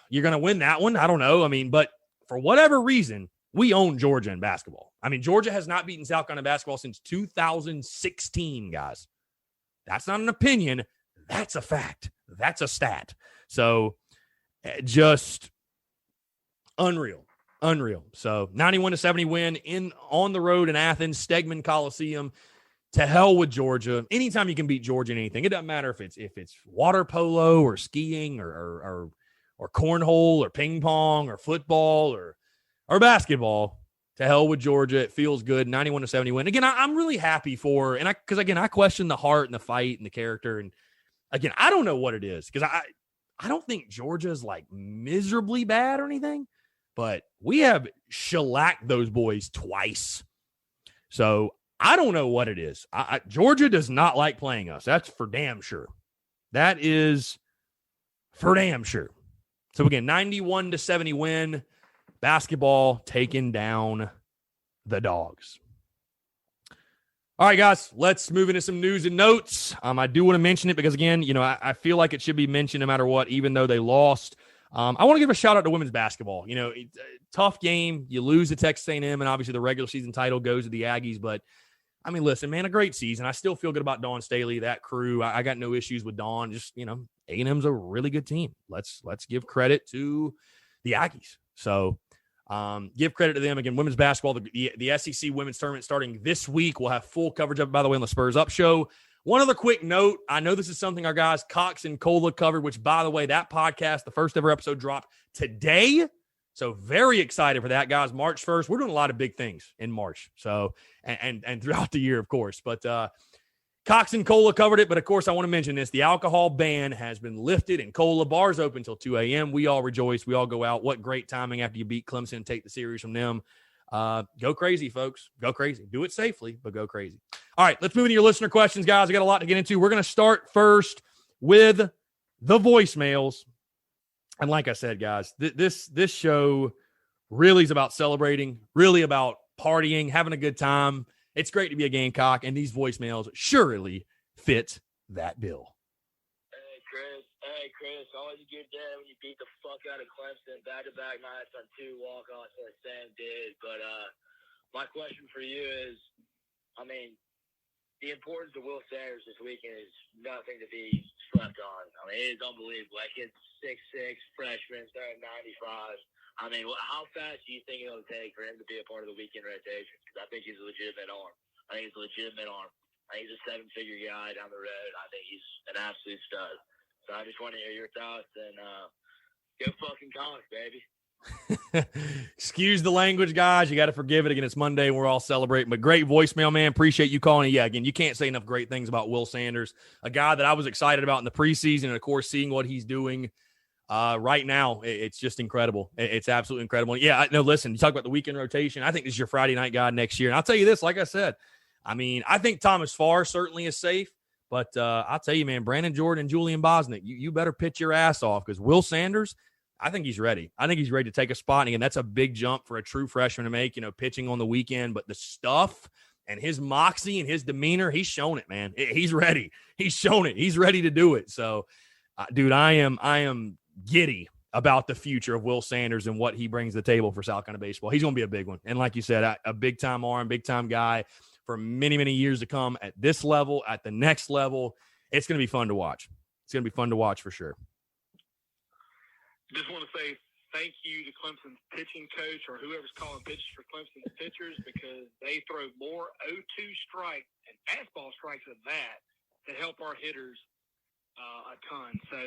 you're going to win that one. I don't know. I mean, but for whatever reason, we own Georgia in basketball. I mean, Georgia has not beaten South Carolina basketball since 2016, guys. That's not an opinion. That's a fact. That's a stat. So just unreal. So 91-70 win on the road in Athens, Stegman Coliseum. To hell with Georgia. Anytime you can beat Georgia in anything, it doesn't matter if it's water polo or skiing or cornhole or ping pong or football or basketball. To hell with Georgia. It feels good. 91-70 win. Again, I'm really happy because I question the heart and the fight and the character. And again, I don't know what it is because I don't think Georgia's like miserably bad or anything, but we have shellacked those boys twice. So I don't know what it is. Georgia does not like playing us. That's for damn sure. That is for damn sure. So again, 91-70 win. basketball taking down the Dogs. All right, guys, let's move into some news and notes. I do want to mention it because, again, I feel like it should be mentioned no matter what, even though they lost. I want to give a shout out to women's basketball. It's a tough game. You lose to Texas A&M, and obviously the regular season title goes to the Aggies. But, I mean, listen, man, a great season. I still feel good about Dawn Staley, that crew. I got no issues with Dawn. Just, A&M's a really good team. Let's give credit to the Aggies. So, give credit to them. Again, women's basketball, the SEC women's tournament starting this week. We'll have full coverage of it, by the way, on the Spurs Up Show. One other quick note. I know this is something our guys Cox and Cola covered, which, by the way, that podcast, the first ever episode, dropped today. So very excited for that, guys. March 1st. We're doing a lot of big things in March. So, and throughout the year, of course. But Cox and Cola covered it. But, of course, I want to mention this. The alcohol ban has been lifted, and Cola bars open until 2 a.m. We all rejoice. We all go out. What great timing after you beat Clemson and take the series from them. Go crazy, folks. Go crazy. Do it safely, but go crazy. All right, let's move into your listener questions, guys. I got a lot to get into. We're going to start first with the voicemails. And like I said, guys, this show really is about celebrating, really about partying, having a good time. It's great to be a Gamecock, and these voicemails surely fit that bill. Hey, Chris, always a good day when you beat the fuck out of Clemson back-to-back nights on 2 walk-offs like Sam did. But my question for you is, the importance of Will Sanders this weekend is nothing to be slept on. It is unbelievable. That kid's 6'6", freshman, starting 95. How fast do you think it'll take for him to be a part of the weekend rotation? Because I think he's a legitimate arm. I think he's a 7-figure guy down the road. I think he's an absolute stud. So I just want to hear your thoughts, and go fucking Cox, baby. Excuse the language, guys. You got to forgive it. Again, it's Monday. We're all celebrating. But great voicemail, man. Appreciate you calling. Yeah, again, you can't say enough great things about Will Sanders, a guy that I was excited about in the preseason, and, of course, seeing what he's doing right now, it's just incredible. It's absolutely incredible. Yeah, listen, you talk about the weekend rotation. I think this is your Friday night guy next year. And I'll tell you this, like I said, I think Thomas Farr certainly is safe. But I'll tell you, man, Brandon Jordan and Julian Bosnick, you better pitch your ass off, because Will Sanders, I think he's ready. I think he's ready to take a spot. And again, that's a big jump for a true freshman to make, pitching on the weekend. But the stuff and his moxie and his demeanor, he's shown it, man. He's ready. He's shown it. He's ready to do it. So, dude, I am giddy about the future of Will Sanders and what he brings to the table for South Carolina baseball. He's going to be a big one. And like you said, a big-time arm, big-time guy for many, many years to come at this level, at the next level. It's going to be fun to watch. It's going to be fun to watch for sure. Just want to say thank you to Clemson's pitching coach, or whoever's calling pitches for Clemson's pitchers, because they throw more 0-2 strikes and fastball strikes than that to help our hitters a ton. So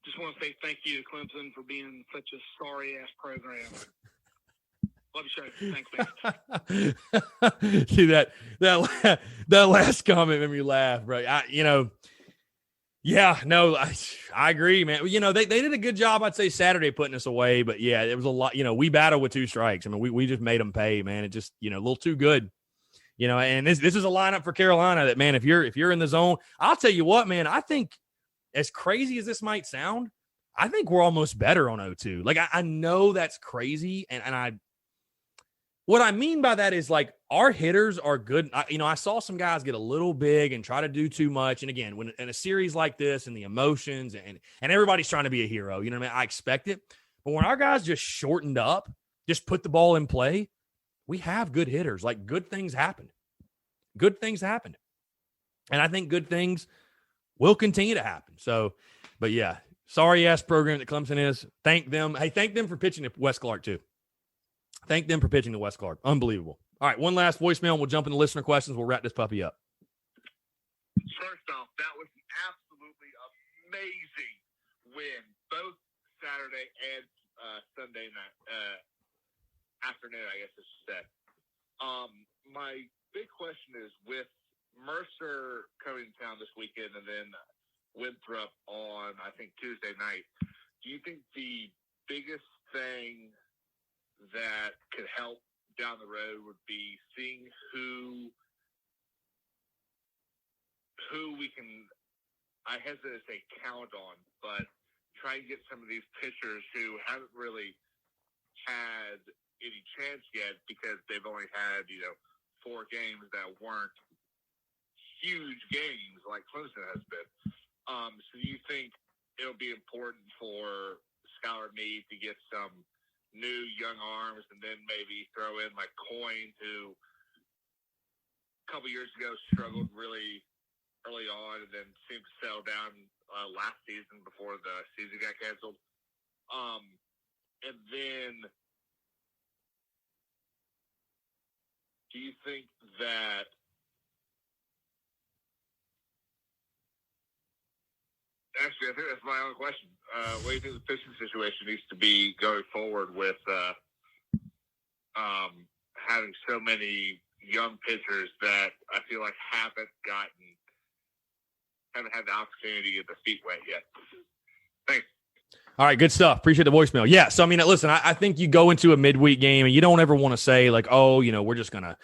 just want to say thank you to Clemson for being such a sorry-ass program. Love your show. Thanks, man. See, that last comment made me laugh, bro. I agree, man. They did a good job, I'd say, Saturday putting us away. But, yeah, it was a lot. We battled with 2 strikes. We just made them pay, man. It just, a little too good. And this is a lineup for Carolina that, man, if you're in the zone, I'll tell you what, man, I think as crazy as this might sound, I think we're almost better on 0-2. Like, I know that's crazy, and what I mean by that is, like, our hitters are good. I saw some guys get a little big and try to do too much. And again, when in a series like this and the emotions and everybody's trying to be a hero, I expect it. But when our guys just shortened up, just put the ball in play, we have good hitters. Like, good things happened. Good things happened. And I think good things will continue to happen. So, but yeah, sorry-ass program that Clemson is. Thank them. Hey, thank them for pitching to Wes Clark, too. Thank them for pitching to Wes Clark. Unbelievable. All right, one last voicemail, and we'll jump into listener questions. We'll wrap this puppy up. First off, that was an absolutely amazing win, both Saturday and Sunday night, afternoon, I guess I should say. My big question is, with Mercer coming to town this weekend and then Winthrop on, I think, Tuesday night, do you think the biggest thing that could help down the road would be seeing who we can, I hesitate to say count on, but try and get some of these pitchers who haven't really had any chance yet because they've only had, 4 games that weren't huge games like Clemson has been. So do you think it'll be important for Skylar Meade to get some new young arms and then maybe throw in like Coyne, who a couple years ago struggled really early on and then seemed to settle down last season before the season got canceled? And then do you think that actually, I think that's my own question. What do you think the pitching situation needs to be going forward with having so many young pitchers that I feel like haven't had the opportunity to get their feet wet yet? Thanks. All right, good stuff. Appreciate the voicemail. Yeah, so I mean, listen, I think you go into a midweek game and you don't ever want to say like, oh, we're just gonna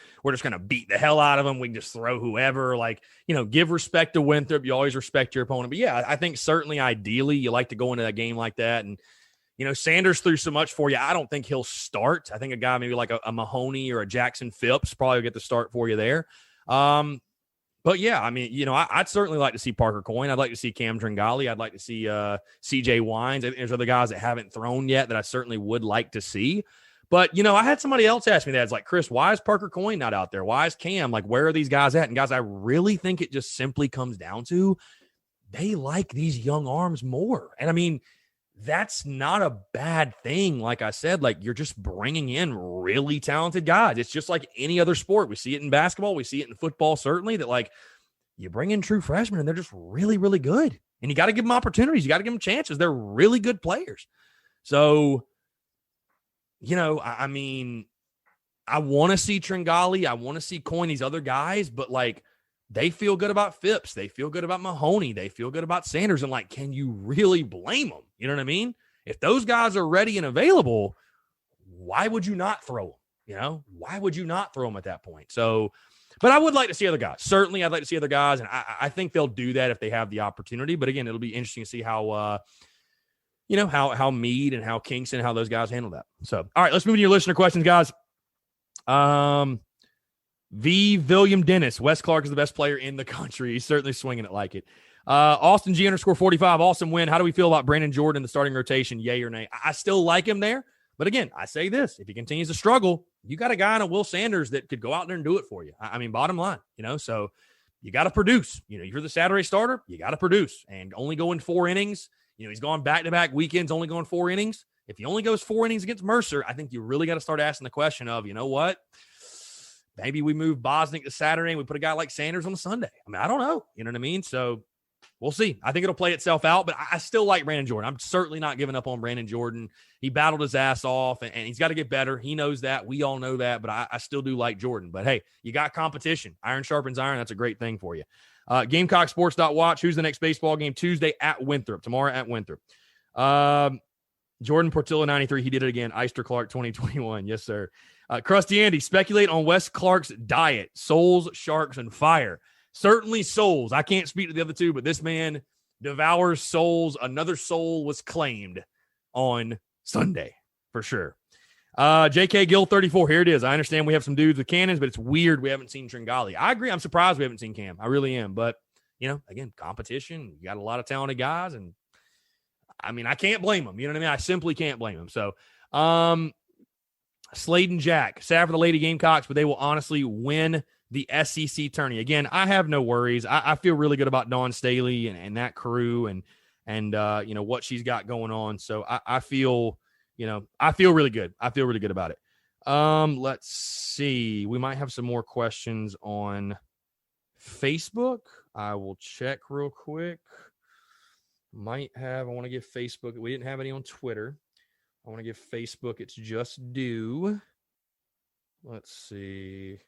beat the hell out of them. We can just throw whoever. Like, give respect to Winthrop. You always respect your opponent. But yeah, I think certainly ideally you like to go into a game like that. And Sanders threw so much for you. I don't think he'll start. I think a guy maybe like a Mahoney or a Jackson Phipps probably will get the start for you there. But yeah, I mean, I'd certainly like to see Parker Coyne. I'd like to see Cam Tringali. I'd like to see CJ Wines. There's other guys that haven't thrown yet that I certainly would like to see. But, I had somebody else ask me that. It's like, Chris, why is Parker Coyne not out there? Why is Cam? Like, where are these guys at? And guys, I really think it just simply comes down to they like these young arms more. And I mean, that's not a bad thing. Like I said, like you're just bringing in really talented guys. It's just like any other sport. We see it in basketball. We see it in football, certainly, that like you bring in true freshmen and they're just really, really good. And you got to give them opportunities. You got to give them chances. They're really good players. So, I mean, I want to see Tringali. I want to see Coyne, these other guys, but like they feel good about Phipps. They feel good about Mahoney. They feel good about Sanders. And like, can you really blame them? You know what I mean? If those guys are ready and available, why would you not throw them? Why would you not throw them at that point? So, but I would like to see other guys. Certainly, I'd like to see other guys. And I think they'll do that if they have the opportunity. But again, it'll be interesting to see how, how Meade and how Kingston, how those guys handle that. So, all right, let's move to your listener questions, guys. William Dennis. Wes Clark is the best player in the country. He's certainly swinging it like it. Austin G _45. Awesome win. How do we feel about Brandon Jordan in the starting rotation? Yay or nay? I still like him there. But again, I say this. If he continues to struggle, you got a guy in a Will Sanders that could go out there and do it for you. I mean, bottom line, so you got to produce. You're the Saturday starter. You got to produce. And only going 4 innings. He's gone back-to-back weekends, only going 4 innings. If he only goes 4 innings against Mercer, I think you really got to start asking the question of, what? Maybe we move Bosnick to Saturday and we put a guy like Sanders on a Sunday. I mean, I don't know. You know what I mean? So we'll see. I think it'll play itself out, but I still like Brandon Jordan. I'm certainly not giving up on Brandon Jordan. He battled his ass off, and he's got to get better. He knows that. We all know that, but I still do like Jordan. But, hey, you got competition. Iron sharpens iron. That's a great thing for you. GamecockSports.watch. Who's the next baseball game? Tuesday at Winthrop. Tomorrow at Winthrop. Jordan Portillo 93. He did it again. Eister Clark 2021. Yes, sir. Krusty Andy, speculate on Wes Clark's diet. Souls, sharks, and fire. Certainly souls. I can't speak to the other two, but this man devours souls. Another soul was claimed on Sunday, for sure. JK Gill 34. Here it is. I understand we have some dudes with cannons, but it's weird we haven't seen Tringali. I agree. I'm surprised we haven't seen Cam. I really am. But, again, competition. You got a lot of talented guys, and I mean, I can't blame them. You know what I mean? I simply can't blame them. So, Sladen Jack, sad for the Lady Gamecocks, but they will honestly win the SEC tourney. Again, I have no worries. I feel really good about Dawn Staley and that crew and what she's got going on. So I feel really good. I feel really good about it. Let's see. We might have some more questions on Facebook. I will check real quick. I want to give Facebook. We didn't have any on Twitter. I want to give Facebook its just due. Let's see.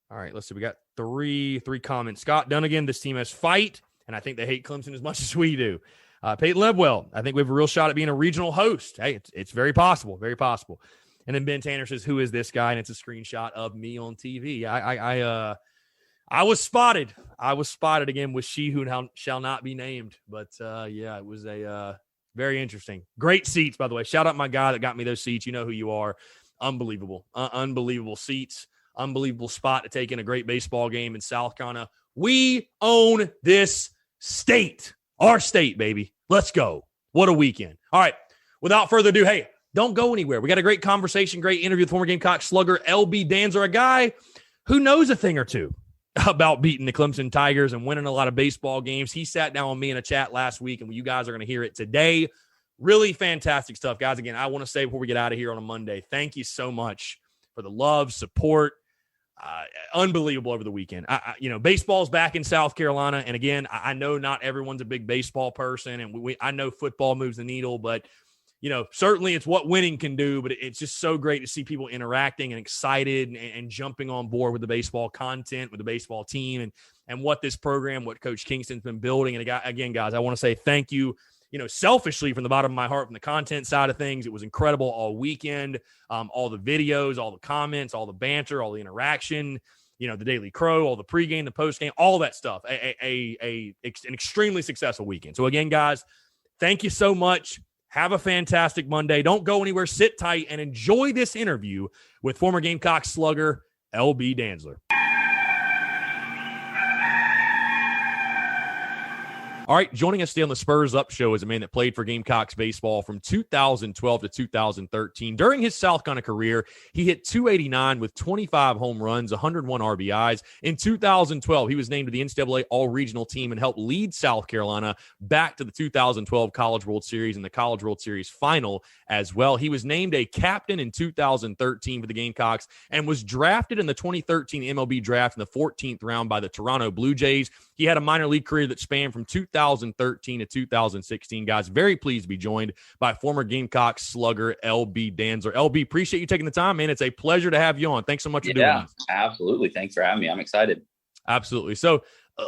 All right, let's see. We got three comments. Scott Dunnigan, this team has fight, and I think they hate Clemson as much as we do. Peyton Lebwell, I think we have a real shot at being a regional host. Hey, it's very possible, very possible. And then Ben Tanner says, who is this guy? And it's a screenshot of me on TV. I was spotted. I was spotted again with she who shall not be named. But, yeah, it was a Very interesting. Great seats, by the way. Shout out my guy that got me those seats. You know who you are. Unbelievable. Unbelievable seats. Unbelievable spot to take in a great baseball game in South Carolina. We own this state. Our state, baby. Let's go. What a weekend. All right. Without further ado, hey, don't go anywhere. We got a great conversation, great interview with former Gamecock slugger LB Dantzler, a guy who knows a thing or two about beating the Clemson Tigers and winning a lot of baseball games. He sat down with me in a chat last week, and you guys are going to hear it today. Really fantastic stuff, guys. Again, I want to say before we get out of here on a Monday, thank you so much for the love, support. Unbelievable over the weekend. Baseball's back in South Carolina. And again, I know not everyone's a big baseball person, and I know football moves the needle, but certainly it's what winning can do, but it's just so great to see people interacting and excited and jumping on board with the baseball content, with the baseball team and what this program, what Coach Kingston's been building. And again, guys, I want to say thank you, selfishly from the bottom of my heart, from the content side of things. It was incredible all weekend. All the videos, all the comments, all the banter, all the interaction, the Daily Crow, all the pregame, the postgame, all that stuff. An extremely successful weekend. So again, guys, thank you so much. Have a fantastic Monday. Don't go anywhere. Sit tight and enjoy this interview with former Gamecock slugger LB Dantzler. All right, joining us today on the Spurs Up Show is a man that played for Gamecocks baseball from 2012 to 2013. During his South Carolina career, he hit .289 with 25 home runs, 101 RBIs. In 2012, he was named to the NCAA All-Regional team and helped lead South Carolina back to the 2012 College World Series and the College World Series final as well. He was named a captain in 2013 for the Gamecocks and was drafted in the 2013 MLB draft in the 14th round by the Toronto Blue Jays. He had a minor league career that spanned from 2013 to 2016. Guys, very pleased to be joined by former Gamecock slugger LB Dantzler. LB, appreciate you taking the time, man. It's a pleasure to have you on. Thanks so much for doing this. Yeah, absolutely. Thanks for having me. I'm excited. Absolutely. So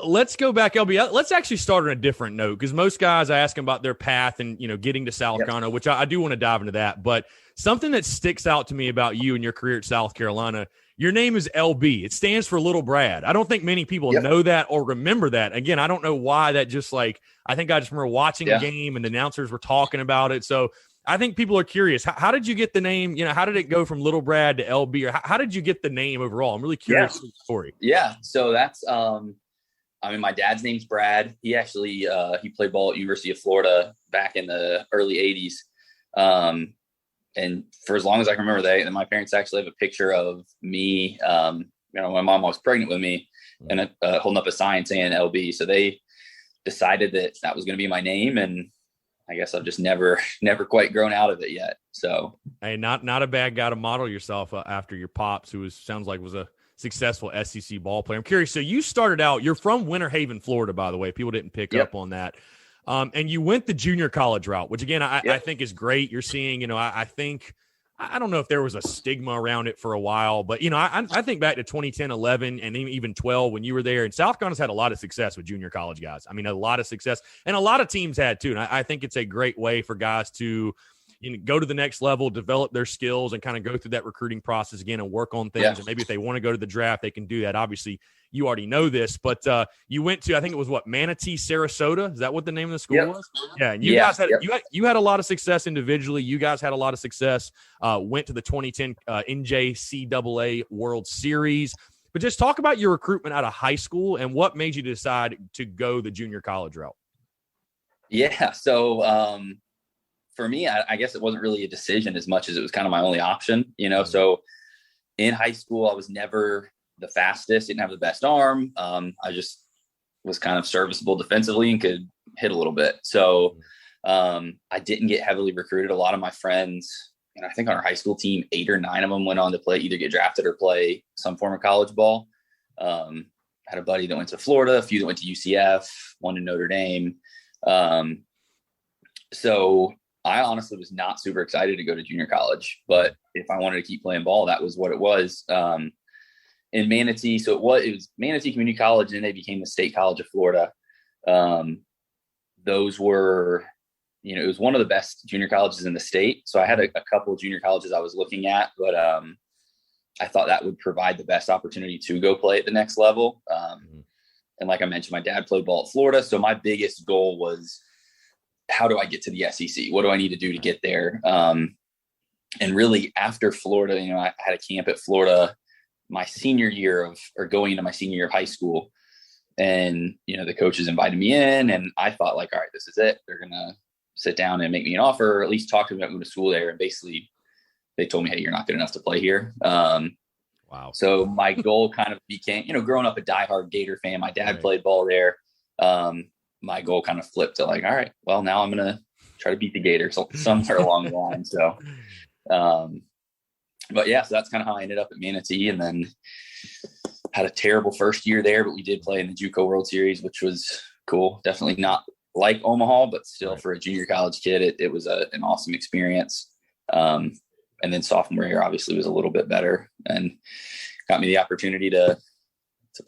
let's go back, LB. Let's actually start on a different note, because most guys, I ask them about their path and, getting to South Carolina, which I do want to dive into that. But something that sticks out to me about you and your career at South Carolina, your name is LB. It stands for Little Brad. I don't think many people know that or remember that. Again, I don't know why that just I think I just remember watching a game and the announcers were talking about it. So I think people are curious. How did you get the name? How did it go from Little Brad to LB? Or how did you get the name overall? I'm really curious about the story. Yeah. So that's, my dad's name's Brad. He actually, he played ball at University of Florida back in the early 80s. And for as long as I can remember, my parents actually have a picture of me. My mom was pregnant with me and holding up a sign saying LB. So they decided that was going to be my name, and I guess I've just never quite grown out of it yet. So, hey, not a bad guy to model yourself after your pops, who sounds like was a successful SEC ball player. I'm curious. So you started out. You're from Winter Haven, Florida, by the way. People didn't pick up on that. And you went the junior college route, which again, I think is great. You're seeing, I think, I don't know if there was a stigma around it for a while, but I think back to 2010, 11, and even 12 when you were there. And South Carolina's had a lot of success with junior college guys. I mean, a lot of success, and a lot of teams had too. And I think it's a great way for guys to go to the next level, develop their skills, and kind of go through that recruiting process again and work on things. And maybe if they want to go to the draft, they can do that. Obviously, you already know this, but you went to, I think it was Manatee, Sarasota. Is that what the name of the school was? Yeah. And you guys had you had a lot of success individually. You guys had a lot of success. Went to the 2010 NJCAA World Series. But just talk about your recruitment out of high school and what made you decide to go the junior college route. Yeah. So for me, I guess it wasn't really a decision as much as it was kind of my only option, So in high school, I was never the fastest, didn't have the best arm. I just was kind of serviceable defensively and could hit a little bit. So I didn't get heavily recruited. A lot of my friends, and I think on our high school team, 8 or 9 of them went on to either get drafted or play some form of college ball. I had a buddy that went to Florida, a few that went to UCF, one to Notre Dame. So I honestly was not super excited to go to junior college, but if I wanted to keep playing ball, that was what it was. In Manatee. So it was Manatee Community College, and they became the State College of Florida. Those were, it was one of the best junior colleges in the state. So I had a couple of junior colleges I was looking at, but I thought that would provide the best opportunity to go play at the next level. And like I mentioned, my dad played ball at Florida. So my biggest goal was how do I get to the SEC? What do I need to do to get there? And really after Florida, I had a camp at Florida my senior year going into my senior year of high school. And, the coaches invited me in, and I thought like, all right, this is it. They're going to sit down and make me an offer, or at least talk to me about moving to school there. And basically they told me, hey, you're not good enough to play here. Wow. So my goal kind of became, growing up a diehard Gator fan, my dad played ball there. My goal kind of flipped to like, all right, well, now I'm going to try to beat the Gators somewhere along the line. So, but yeah, so that's kind of how I ended up at Manatee, and then had a terrible first year there, but we did play in the JUCO World Series, which was cool. Definitely not like Omaha, but still for a junior college kid, it was an awesome experience. And then sophomore year obviously was a little bit better and got me the opportunity to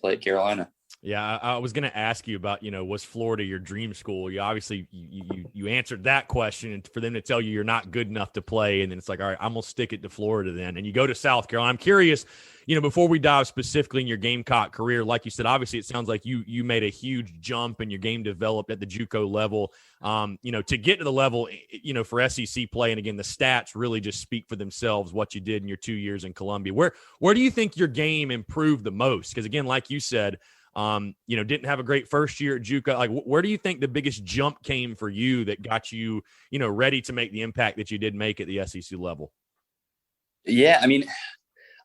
play at Carolina. Yeah, I was going to ask you about, was Florida your dream school? You obviously you answered that question, and for them to tell you you're not good enough to play, and then it's like, all right, I'm going to stick it to Florida then. And you go to South Carolina. I'm curious, before we dive specifically in your Gamecock career, like you said, obviously it sounds like you made a huge jump and your game developed at the JUCO level. To get to the level, for SEC play, and again, the stats really just speak for themselves, what you did in your 2 years in Columbia. Where do you think your game improved the most? Because again, like you said, didn't have a great first year at JUCO. Like, where do you think the biggest jump came for you that got you, ready to make the impact that you did make at the SEC level? Yeah,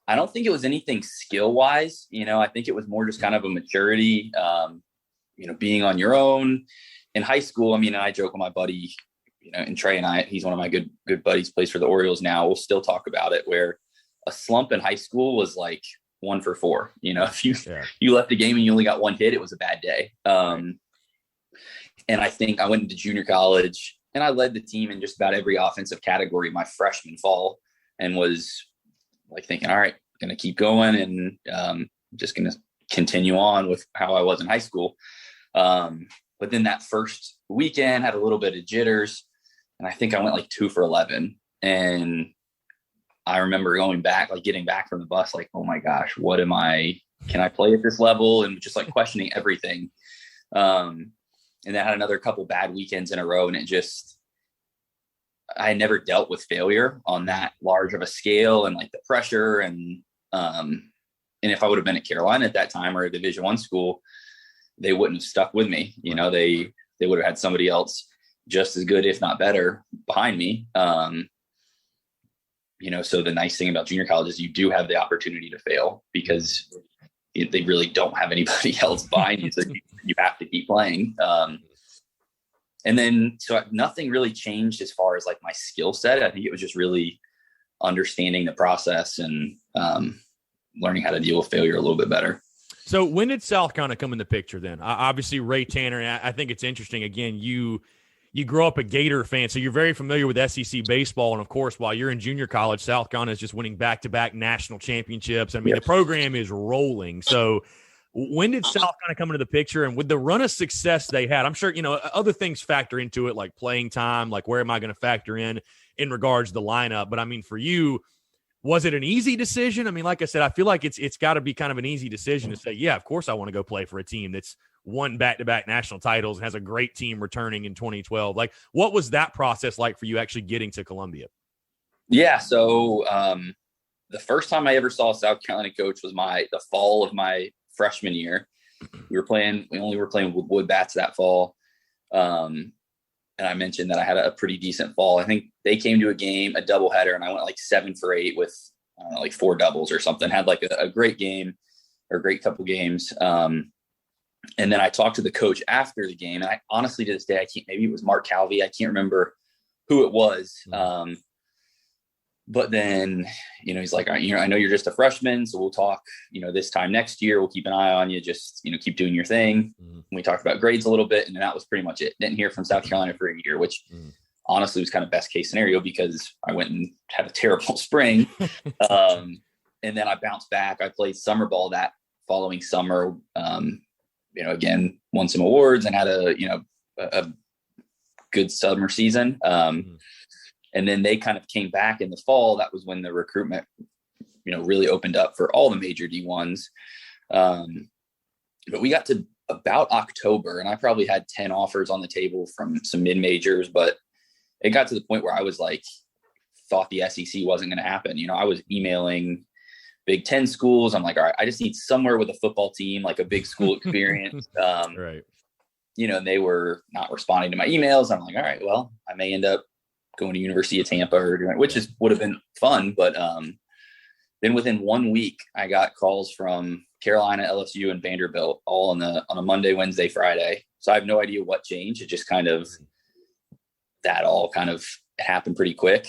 I don't think it was anything skill wise. I think it was more just kind of a maturity, being on your own in high school. I joke with my buddy, and Trey and he's one of my good buddies, plays for the Orioles now. We'll still talk about it, where a slump in high school was like 1 for 4. If you left the game and you only got one hit, it was a bad day. And I think I went into junior college and I led the team in just about every offensive category my freshman fall, and was like thinking, all right, going to keep going, and just going to continue on with how I was in high school. But then that first weekend had a little bit of jitters, and I think I went like 2 for 11. And I remember going back, like getting back from the bus, like, oh my gosh, can I play at this level? And just like questioning everything. And then I had another couple bad weekends in a row, and I had never dealt with failure on that large of a scale, and like the pressure. And if I would have been at Carolina at that time, or a Division I school, they wouldn't have stuck with me. They would have had somebody else just as good, if not better, behind me. So the nice thing about junior college is you do have the opportunity to fail, because they really don't have anybody else behind you. So you have to keep playing. And then, so nothing really changed as far as like my skill set. I think it was just really understanding the process and learning how to deal with failure a little bit better. So when did South Carolina come in the picture then? Obviously Ray Tanner, and I think it's interesting. Again, you grow up a Gator fan, so you're very familiar with SEC baseball. And of course, while you're in junior college, South Carolina is just winning back-to-back national championships. The program is rolling. So when did South Carolina come into the picture? And with the run of success they had, I'm sure, other things factor into it, like playing time, like where am I going to factor in regards to the lineup. But for you, was it an easy decision? Like I said, I feel like it's got to be kind of an easy decision to say, yeah, of course I want to go play for a team that's won back-to-back national titles and has a great team returning in 2012. Like, what was that process like for you actually getting to Columbia? Yeah. So the first time I ever saw a South Carolina coach was the fall of my freshman year. We only were playing with wood bats that fall. And I mentioned that I had a pretty decent fall. I think they came to a doubleheader, and I went like 7 for 8 with like 4 doubles or something. Had like a great game, or a great couple games. And then I talked to the coach after the game, and I honestly, to this day, maybe it was Mark Calvey. I can't remember who it was. But then, he's like, all right, I know you're just a freshman, so we'll talk, this time next year, we'll keep an eye on you. Just, keep doing your thing. And we talked about grades a little bit, and then that was pretty much it. Didn't hear from South Carolina for a year, which honestly was kind of best case scenario, because I went and had a terrible spring. And then I bounced back. I played summer ball that following summer, again, won some awards and had a good summer season. And then they kind of came back in the fall. That was when the recruitment, really opened up for all the major D1s. But we got to about October, and I probably had 10 offers on the table from some mid-majors, but it got to the point where I was like, thought the SEC wasn't going to happen. I was emailing Big Ten schools. I'm like, all right, I just need somewhere with a football team, like a big school experience. Right. And they were not responding to my emails. I'm like, all right, well, I may end up going to University of Tampa would have been fun. But then within 1 week, I got calls from Carolina, LSU, and Vanderbilt all on a Monday, Wednesday, Friday. So I have no idea what changed. It just kind of, that all kind of happened pretty quick.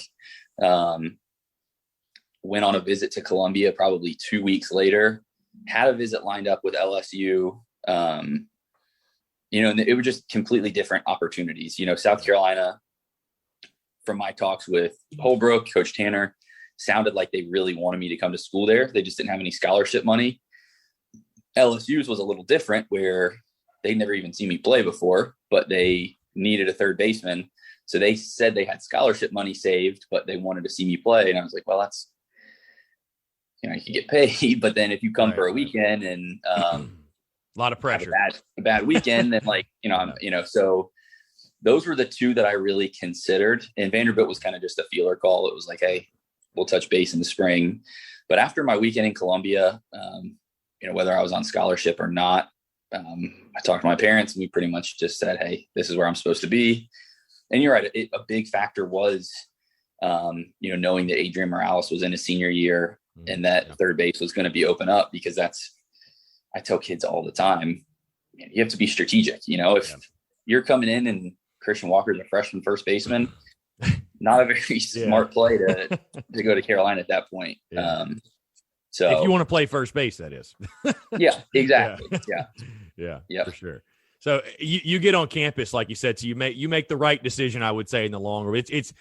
Went on a visit to Columbia probably 2 weeks later, had a visit lined up with LSU. And it were just completely different opportunities. South Carolina, from my talks with Holbrook, Coach Tanner, sounded like they really wanted me to come to school there. They just didn't have any scholarship money. LSU's was a little different, where they'd never even seen me play before, but they needed a third baseman. So they said they had scholarship money saved, but they wanted to see me play. And I was like, well, that's, you can get paid, but then if you come for a weekend and a lot of pressure, a bad weekend, then so those were the two that I really considered. And Vanderbilt was kind of just a feeler call. It was like, hey, we'll touch base in the spring. But after my weekend in Columbia, whether I was on scholarship or not, I talked to my parents, and we pretty much just said, hey, this is where I'm supposed to be. And you're right. A big factor was, knowing that Adrian Morales was in his senior year and that third base was going to be open up, because I tell kids all the time, you have to be strategic. If you're coming in and Christian Walker's a freshman first baseman, not a very smart play to go to Carolina at that point. Yeah. So if you want to play first base, that is. Yeah, exactly. Yeah, for sure. So you get on campus, like you said, so you make the right decision, I would say, in the long run. It's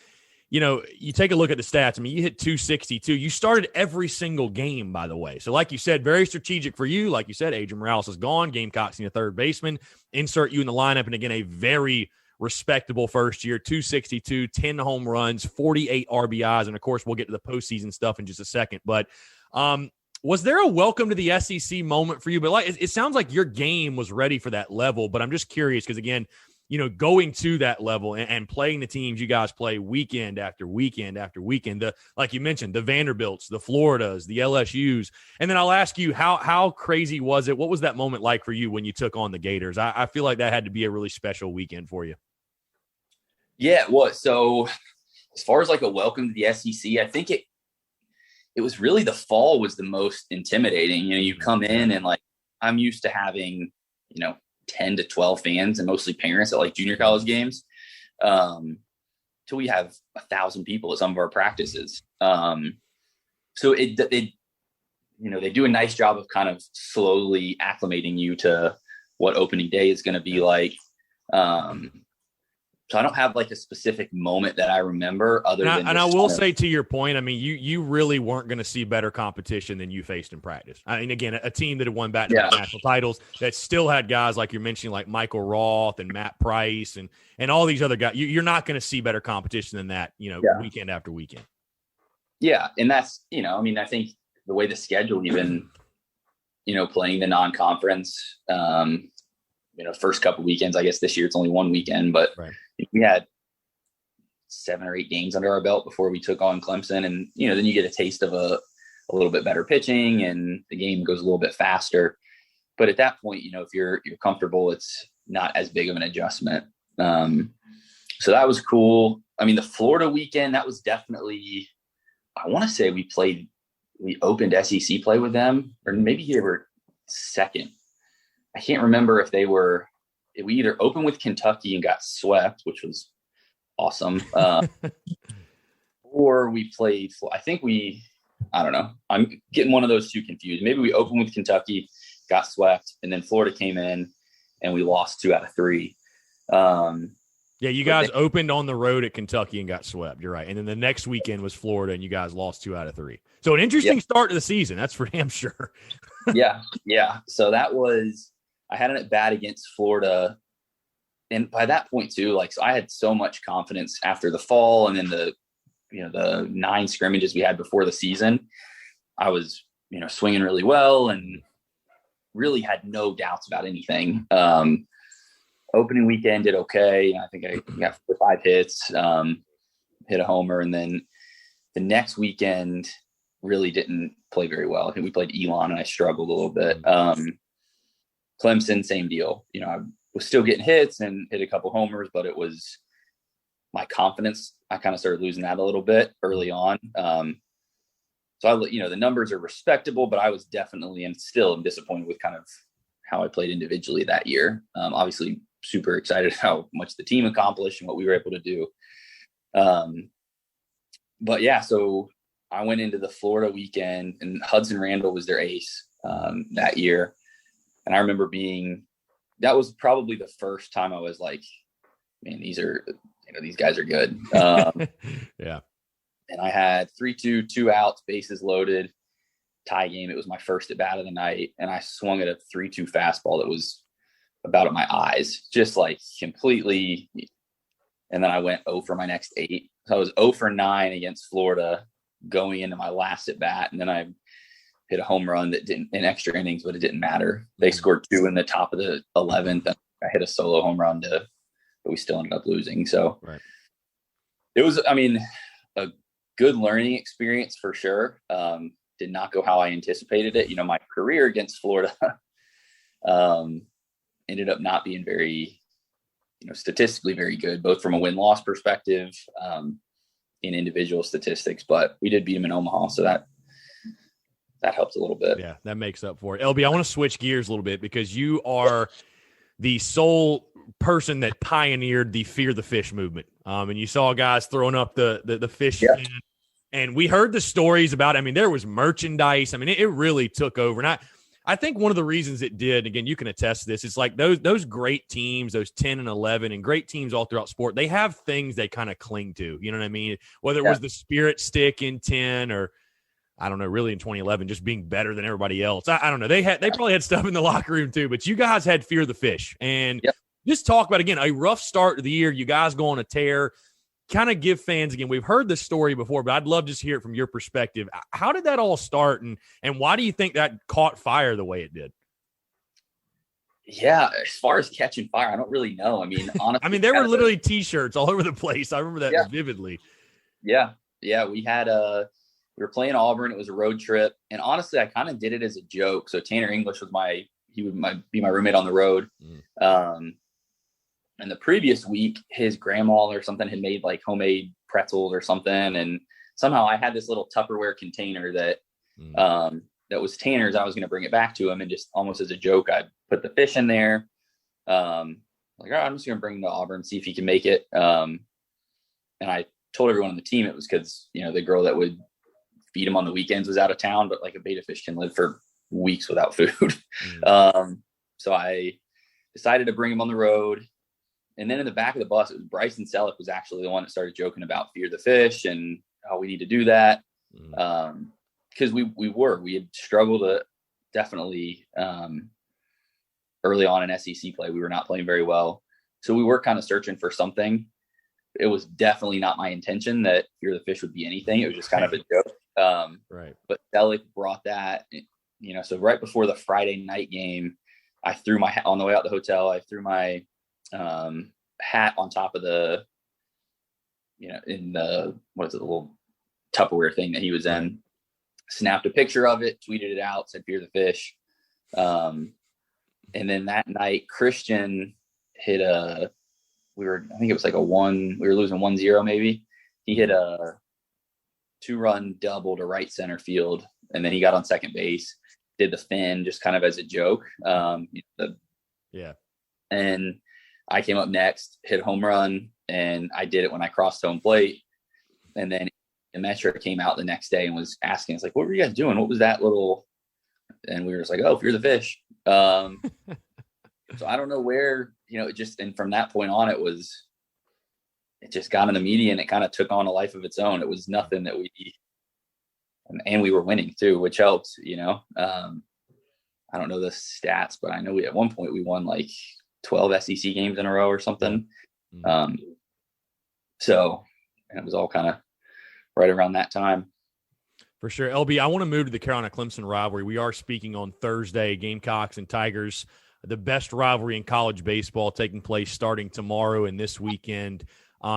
you take a look at the stats. I mean, you hit 262. You started every single game, by the way. So like you said, very strategic for you. Like you said, Adrian Morales is gone. Gamecocks need a third baseman. Insert you in the lineup. And again, a very respectable first year, 262, 10 home runs, 48 RBIs. And of course, we'll get to the postseason stuff in just a second. But was there a welcome to the SEC moment for you? But it sounds like your game was ready for that level. But I'm just curious because, again, going to that level and playing the teams you guys play weekend after weekend after weekend, like you mentioned, the Vanderbilts, the Floridas, the LSUs. And then I'll ask you, how crazy was it? What was that moment like for you when you took on the Gators? I feel like that had to be a really special weekend for you. Yeah, it was. So as far as like a welcome to the SEC, I think it was really the fall was the most intimidating. You come in and like, I'm used to having, 10 to 12 fans and mostly parents at like junior college games. Till we have 1,000 people at some of our practices. So they do a nice job of kind of slowly acclimating you to what opening day is going to be like. So I don't have like a specific moment that I remember other than. And I will say, to your point, I mean, you really weren't going to see better competition than you faced in practice. I mean, again, a team that had won back-to-back national titles that still had guys like you're mentioning, like Michael Roth and Matt Price and all these other guys. You're not going to see better competition than that, weekend after weekend. Yeah, and that's I think the way the schedule even, playing the non-conference, first couple weekends. I guess this year it's only one weekend, but. Right. We had 7 or 8 games under our belt before we took on Clemson. And, then you get a taste of a little bit better pitching and the game goes a little bit faster. But at that point, if you're comfortable, it's not as big of an adjustment. So that was cool. I mean, the Florida weekend, that was definitely, I want to say we opened SEC play with them, or maybe they were second. I can't remember if we either opened with Kentucky and got swept, which was awesome. Or we played, I don't know. I'm getting one of those two confused. Maybe we opened with Kentucky, got swept, and then Florida came in and we lost 2 out of 3. You guys opened on the road at Kentucky and got swept. You're right. And then the next weekend was Florida and you guys lost 2 out of 3. So an interesting start to the season. That's for damn sure. Yeah. So that was, I had an at bat against Florida. And by that point too, so I had so much confidence after the fall and then the 9 scrimmages we had before the season. I was, swinging really well and really had no doubts about anything. Opening weekend did okay. I think I got 4 or 5 hits, hit a homer, and then the next weekend really didn't play very well. I think we played Elon and I struggled a little bit. Clemson, same deal. I was still getting hits and hit a couple homers, but it was my confidence. I kind of started losing that a little bit early on. So the numbers are respectable, but I was definitely and still am disappointed with kind of how I played individually that year. Obviously super excited how much the team accomplished and what we were able to do. But yeah, so I went into the Florida weekend and Hudson Randall was their ace that year. And I remember that was probably the first time I was like, man, these guys are good. Yeah. And I had 3-2, 2 outs, bases loaded, tie game. It was my first at bat of the night. And I swung at a 3-2 fastball that was about at my eyes, just like completely. And then I went 0 for my next 8. So I was 0 for 9 against Florida going into my last at bat. And then I hit a home run that didn't in extra innings, but it didn't matter. They scored 2 in the top of the 11th. And I hit a solo home run but we still ended up losing. So It was, a good learning experience for sure. Did not go how I anticipated it. My career against Florida ended up not being very, statistically very good, both from a win-loss perspective, in individual statistics, but we did beat them in Omaha. So that helped a little bit. Yeah, that makes up for it. LB, I want to switch gears a little bit because you are the sole person that pioneered the Fear the Fish movement. And you saw guys throwing up the fish. Yeah. And we heard the stories about, there was merchandise. It really took over. And I think one of the reasons it did, again, you can attest to this, it's like those great teams, those 10 and 11 and great teams all throughout sport, they have things they kind of cling to, you know what I mean? Whether it was the spirit stick in 10 or I don't know, really in 2011, just being better than everybody else. I don't know. They probably had stuff in the locker room too, but you guys had Fear the Fish. And just talk about, again, a rough start to the year. You guys go on a tear. Kind of give fans, again, we've heard this story before, but I'd love to just hear it from your perspective. How did that all start, and why do you think that caught fire the way it did? Yeah, as far as catching fire, I don't really know. Honestly, there were literally T-shirts all over the place. I remember that vividly. Yeah, we had we were playing Auburn. It was a road trip, and honestly, I kind of did it as a joke. So Tanner English was be my roommate on the road. And the previous week, his grandma or something had made like homemade pretzels or something. And somehow I had this little Tupperware container that was Tanner's. I was going to bring it back to him, and just almost as a joke, I put the fish in there. Like, all right, I'm just going to bring him to Auburn, see if he can make it. And I told everyone on the team it was because, the girl that would feed him on the weekends was out of town, but like a betta fish can live for weeks without food. So I decided to bring him on the road. And then in the back of the bus, it was Bryson Selleck was actually the one that started joking about Fear the Fish and how we need to do that. Because we had struggled definitely early on in SEC play. We were not playing very well. So we were kind of searching for something. It was definitely not my intention that Fear the Fish would be anything. It was just kind of a joke. But Selleck brought that, so right before the Friday night game, I threw on the way out the hotel, I threw my hat on top of the in the the little Tupperware thing that he was in, snapped a picture of it, tweeted it out, said Fear the Fish. And then that night Christian hit I think it was like we were losing 1-0 maybe. He hit a 2-run double to right center field, and then he got on second base, did the fin just kind of as a joke. And I came up next, hit a home run, and I did it when I crossed home plate. And then the Metro came out the next day and was asking us, like, what were you guys doing? What was that little? And we were just like, oh, Fear the Fish. So I don't know where, and from that point on, it just got in the media and it kind of took on a life of its own. It was nothing that and we were winning too, which helped, I don't know the stats, but I know at one point we won like 12 SEC games in a row or something. So, and it was all kind of right around that time. For sure. LB, I want to move to the Carolina-Clemson rivalry. We are speaking on Thursday, Gamecocks and Tigers, the best rivalry in college baseball taking place starting tomorrow and this weekend.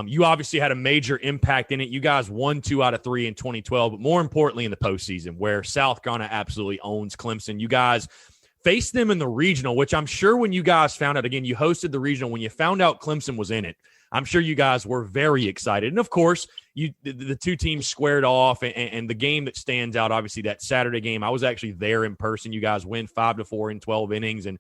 You obviously had a major impact in it. You guys won 2 out of 3 in 2012, but more importantly in the postseason where South Carolina absolutely owns Clemson. You guys faced them in the regional, which I'm sure when you guys found out, again, you hosted the regional, when you found out Clemson was in it, I'm sure you guys were very excited. And, of course, the two teams squared off, and the game that stands out, obviously, that Saturday game, I was actually there in person. You guys win 5-4 in 12 innings, and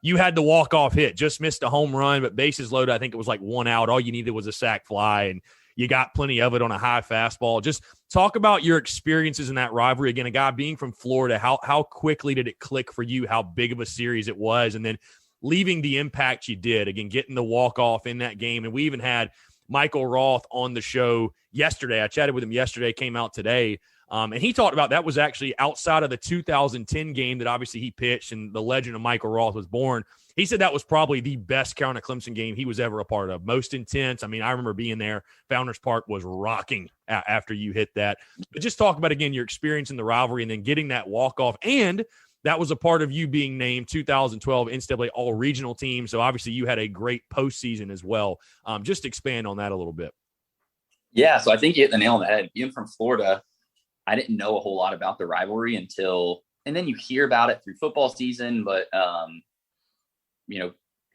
you had the walk-off hit. Just missed a home run, but bases loaded. I think it was like 1 out. All you needed was a sac fly, and you got plenty of it on a high fastball. Just talk about your experiences in that rivalry. Again, a guy being from Florida, how quickly did it click for you, how big of a series it was, and then leaving the impact you did, again, getting the walk-off in that game. And we even had Michael Roth on the show yesterday. I chatted with him yesterday, came out today, and he talked about that was actually outside of the 2010 game that obviously he pitched and the legend of Michael Roth was born. He said that was probably the best Carolina-Clemson game he was ever a part of. Most intense. I mean, I remember being there. Founders Park was rocking after you hit that. But just talk about, again, your experience in the rivalry and then getting that walk-off. And that was a part of you being named 2012 NCAA All-Regional Team. So, obviously, you had a great postseason as well. Just expand on that a little bit. Yeah, so I think you hit the nail on the head. Being from Florida, I didn't know a whole lot about the rivalry and then you hear about it through football season, but,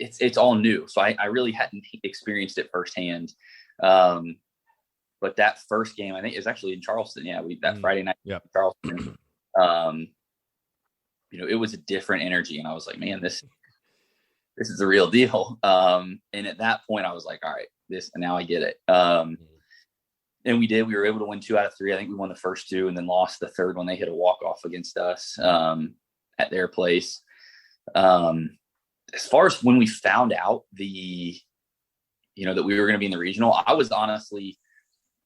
it's all new. So I really hadn't experienced it firsthand. But that first game, I think it was actually in Charleston. Yeah, that Friday night in Charleston. It was a different energy, and I was like, man, this is the real deal. And at that point I was like, all right, now I get it. And we were able to win 2 out of 3. I think we won the first 2 and then lost the third when they hit a walk-off against us at their place. As far as when we found out that we were going to be in the regional, I was honestly,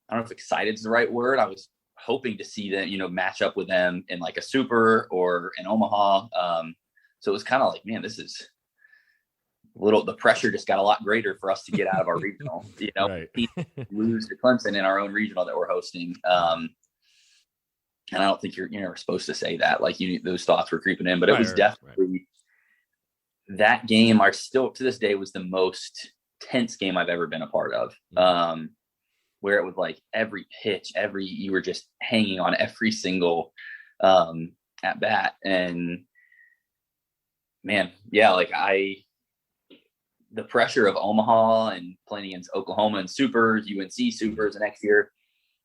I don't know if excited is the right word. I was hoping to see them, match up with them in like a super or in Omaha. So it was kind of like, man, this is the pressure just got a lot greater for us to get out of our regional, Right. Lose to Clemson in our own regional that we're hosting. And I don't think you're supposed to say that, like those thoughts were creeping in, but it was definitely that game. Still to this day was the most tense game I've ever been a part of. Where it was like every pitch, you were just hanging on every single at bat. And man, yeah, the pressure of Omaha and playing against Oklahoma and Supers, UNC Supers the next year,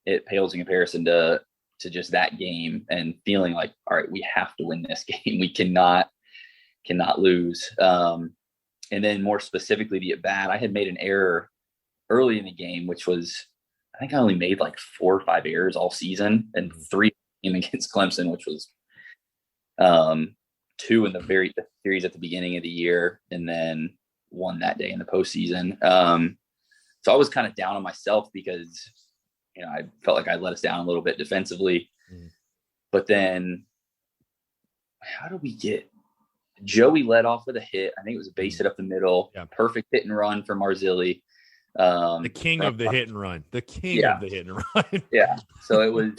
it pales in comparison to just that game and feeling like, all right, we have to win this game. We cannot lose. And then more specifically, the at bat, I had made an error early in the game, which was, I think I only made like 4 or 5 errors all season, and 3 against Clemson, which was 2 in the series at the beginning of the year, and then 1 that day in the postseason. So I was kind of down on myself because, I felt like I let us down a little bit defensively. But then how did we get Joey led off with a hit? I think it was a base hit up the middle. Yeah. Perfect hit and run from Marzilli. The king of the hit and run. The king of the hit and run. Yeah. So it was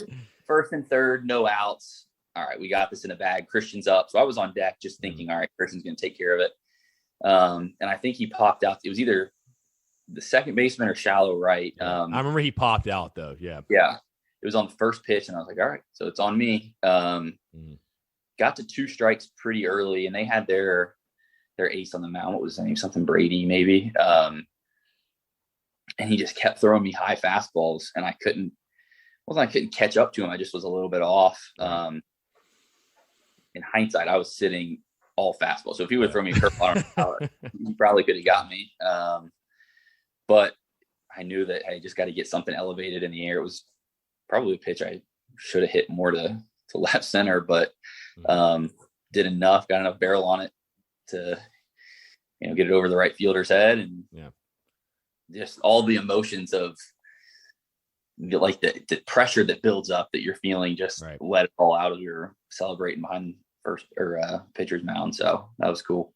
first and third, no outs. All right, we got this in a bag. Christian's up. So I was on deck just thinking, all right, Christian's going to take care of it. And I think he popped out. It was either the second baseman or shallow right. I remember he popped out though. Yeah. Yeah. It was on the first pitch, and I was like, all right, so it's on me. Got to 2 strikes pretty early, and they had their ace on the mound. What was his name? Something Brady, maybe. And he just kept throwing me high fastballs, and I couldn't catch up to him. I just was a little bit off. In hindsight, I was sitting all fastball. So if he would throw me a curveball, he probably could have got me. But I knew that I just got to get something elevated in the air. It was probably a pitch I should have hit more to left center, but did enough, got enough barrel on it to get it over the right fielder's head, and just all the emotions of the pressure that builds up that you're feeling, just let it all out as you're celebrating behind first or pitcher's mound. So that was cool.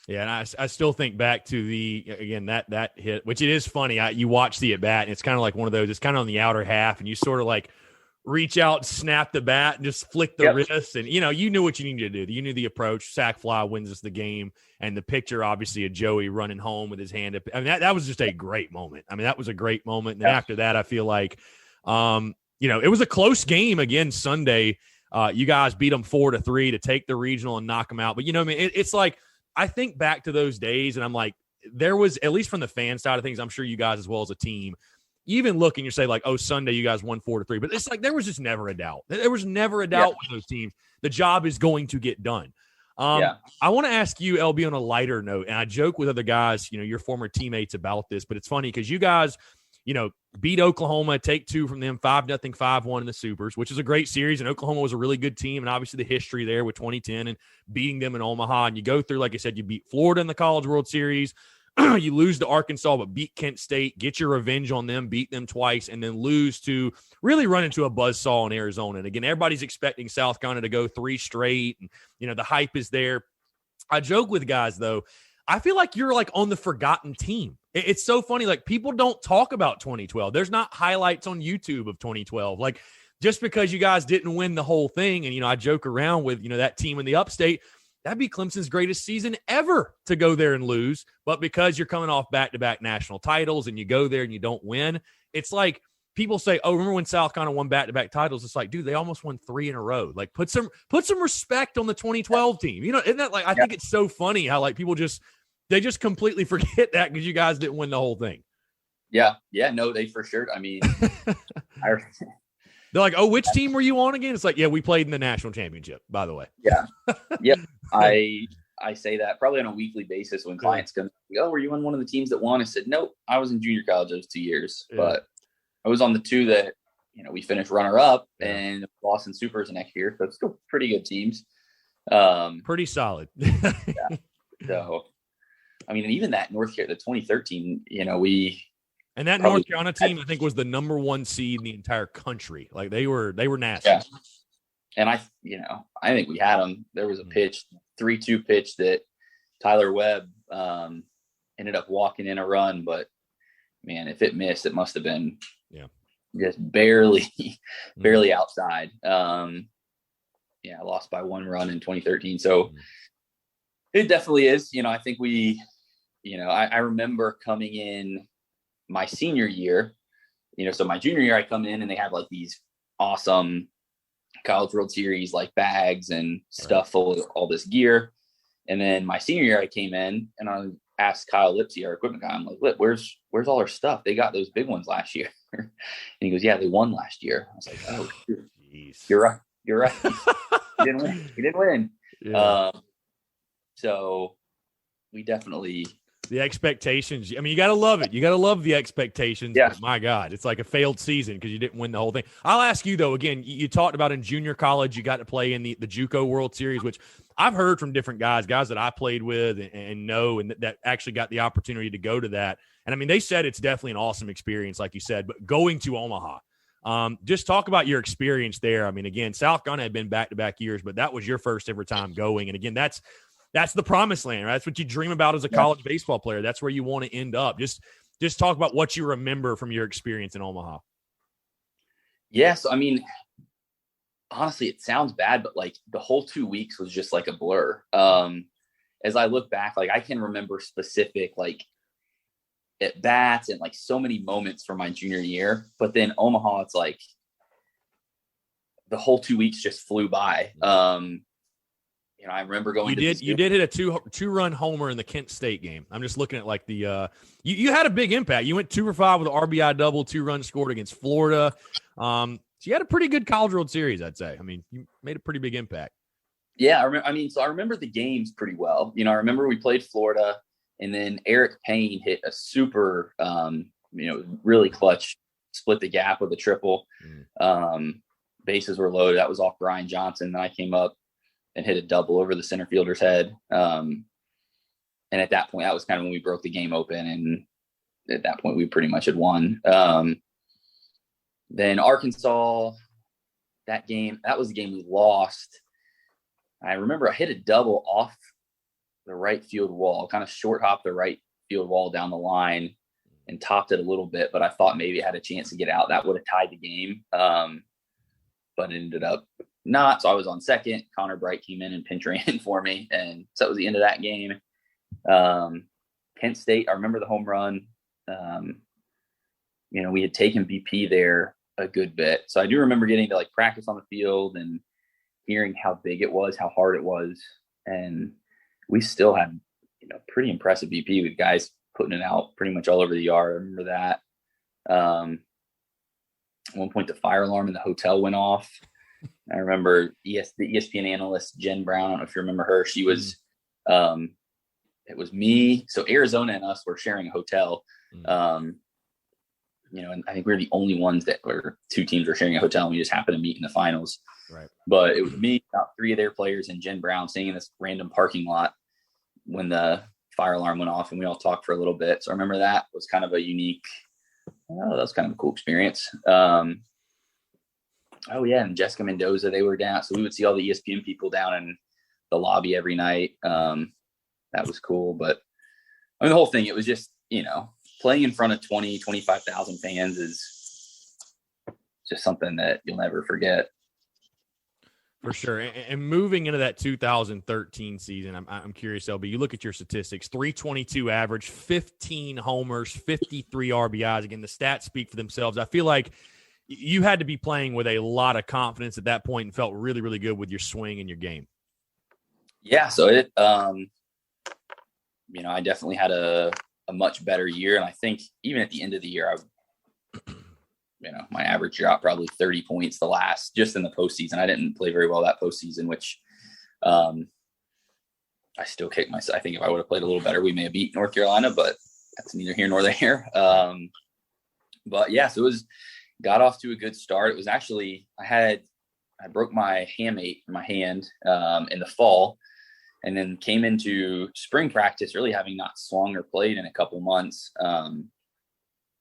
Yeah, and I still think back to that hit, which it is funny. You watch the at bat, and it's kind of like one of those. It's kind of on the outer half, and you sort of like reach out, snap the bat, and just flick the wrist. And, you knew what you needed to do. You knew the approach. Sack fly wins us the game. And the picture, obviously, of Joey running home with his hand up. I mean, that was just a great moment. I mean, that was a great moment. And then after that, I feel like, it was a close game again Sunday. You guys beat them 4-3 to take the regional and knock them out. But, it's like, I think back to those days, and I'm like, there was, at least from the fan side of things, I'm sure you guys as well as a team, even looking, you say like, oh, Sunday you guys won 4-3. But it's like there was just never a doubt. There was never a doubt with those teams. The job is going to get done. I want to ask you, LB, on a lighter note, and I joke with other guys, your former teammates about this, but it's funny because you guys, beat Oklahoma, take 2 from them, 5-0, 5-1 in the Supers, which is a great series. And Oklahoma was a really good team. And obviously the history there with 2010 and beating them in Omaha. And you go through, like I said, you beat Florida in the College World Series. You lose to Arkansas, but beat Kent State, get your revenge on them, beat them twice, and then lose to really run into a buzzsaw in Arizona. And again, everybody's expecting South Carolina to go 3 straight. And, the hype is there. I joke with guys, though. I feel like you're like on the forgotten team. It's so funny. Like, people don't talk about 2012. There's not highlights on YouTube of 2012. Like, just because you guys didn't win the whole thing. And, I joke around with, that team in the upstate, that'd be Clemson's greatest season ever to go there and lose. But because you're coming off back-to-back national titles and you go there and you don't win, it's like people say, oh, remember when South Carolina won back-to-back titles? It's like, dude, they almost won 3 in a row. Like, put some respect on the 2012 team. Isn't that like, I think it's so funny how like people they just completely forget that because you guys didn't win the whole thing. Yeah. No, they for sure. I mean, they're like, oh, which team were you on again? It's like, yeah, we played in the national championship, by the way. Yeah. Yep. I say that probably on a weekly basis when clients come, oh, were you on one of the teams that won? I said, nope, I was in junior college those 2 years, but I was on the 2 that, we finished runner up and lost in Supers the next year. So it's still pretty good teams. Pretty solid. So, I mean, and even that North Carolina, the 2013, and that North Carolina team, I think, was the number 1 seed in the entire country. Like they were nasty. Yeah. And I think we had them. There was a pitch, 3-2 pitch that Tyler Webb ended up walking in a run, but man, if it missed, it must have been just barely outside. Lost by 1 run in 2013. So it definitely is. I think we, I remember coming in my senior year, so my junior year I come in and they have like these awesome College World Series like bags and stuff full of all this gear. And then my senior year I came in and I asked Kyle Lipsy, our equipment guy, I'm like, Lip, where's all our stuff? They got those big ones last year. And he goes, yeah, they won last year. I was like, oh, you're right. You didn't win. Yeah. So we definitely the expectations. I mean, you got to love it. You got to love the expectations. Yeah. But my God, it's like a failed season because you didn't win the whole thing. I'll ask you, though, again, you talked about in junior college, you got to play in the JUCO World Series, which I've heard from different guys that I played with and know, and that actually got the opportunity to go to that. And I mean, they said it's definitely an awesome experience, like you said, but going to Omaha, just talk about your experience there. I mean, again, South Carolina had been back-to-back years, but that was your first ever time going. And again, that's the promised land, right? That's what you dream about as a college baseball player. That's where you want to end up. Just talk about what you remember from your experience in Omaha. Yes. I mean, honestly, it sounds bad, but like the whole 2 weeks was just like a blur. As I look back, like I can remember specific, like at bats and like so many moments from my junior year, but then Omaha, it's like the whole 2 weeks just flew by. You know, I remember going. You did hit a two-run homer in the Kent State game. I'm just looking at like the you had a big impact. You went 2 for 5 with an RBI double, 2 runs scored against Florida. So you had a pretty good College World Series, I'd say. I mean, you made a pretty big impact. Yeah, I remember the games pretty well. You know, I remember we played Florida, and then Eric Payne hit a super, really clutch, split the gap with a triple. Bases were loaded. That was off Brian Johnson. Then I came up and hit a double over the center fielder's head. And at that point, that was kind of when we broke the game open. And at that point, we pretty much had won. Then Arkansas, that was the game we lost. I remember I hit a double off the right field wall, kind of short hop the right field wall down the line and topped it a little bit, but I thought maybe it had a chance to get out. That would have tied the game. but it ended up not. So I was on second. Connor Bright came in and pinch ran for me. And so that was the end of that game. Kent State, I remember the home run. We had taken BP there a good bit. So I do remember getting to like practice on the field and hearing how big it was, how hard it was. And we still had, pretty impressive BP with guys putting it out pretty much all over the yard. I remember that. At one point, the fire alarm in the hotel went off. I remember the ESPN analyst, Jen Brown. I don't know if you remember her. She was, it was me. So Arizona and us were sharing a hotel. And I think we were the only ones that were, two teams were sharing a hotel, and we just happened to meet in the finals. Right. But it was me, about three of their players, and Jen Brown sitting in this random parking lot when the fire alarm went off, and we all talked for a little bit. So I remember that was kind of a unique, that was kind of a cool experience. And Jessica Mendoza, they were down. So we would see all the ESPN people down in the lobby every night. That was cool. But I mean, the whole thing, it was just, playing in front of 20, 25,000 fans is just something that you'll never forget. For sure. And moving into that 2013 season, I'm curious, LB, you look at your statistics, 322 average, 15 homers, 53 RBIs. Again, the stats speak for themselves. I feel like you had to be playing with a lot of confidence at that point and felt really, really good with your swing and your game. Yeah. So it, I definitely had a much better year. And I think even at the end of the year, my average dropped probably 30 points just in the postseason. I didn't play very well that postseason, which I still kick myself. I think if I would have played a little better, we may have beat North Carolina, but that's neither here nor there. But yeah, so got off to a good start. It was actually, I broke my hamate in my hand in the fall, and then came into spring practice really having not swung or played in a couple months.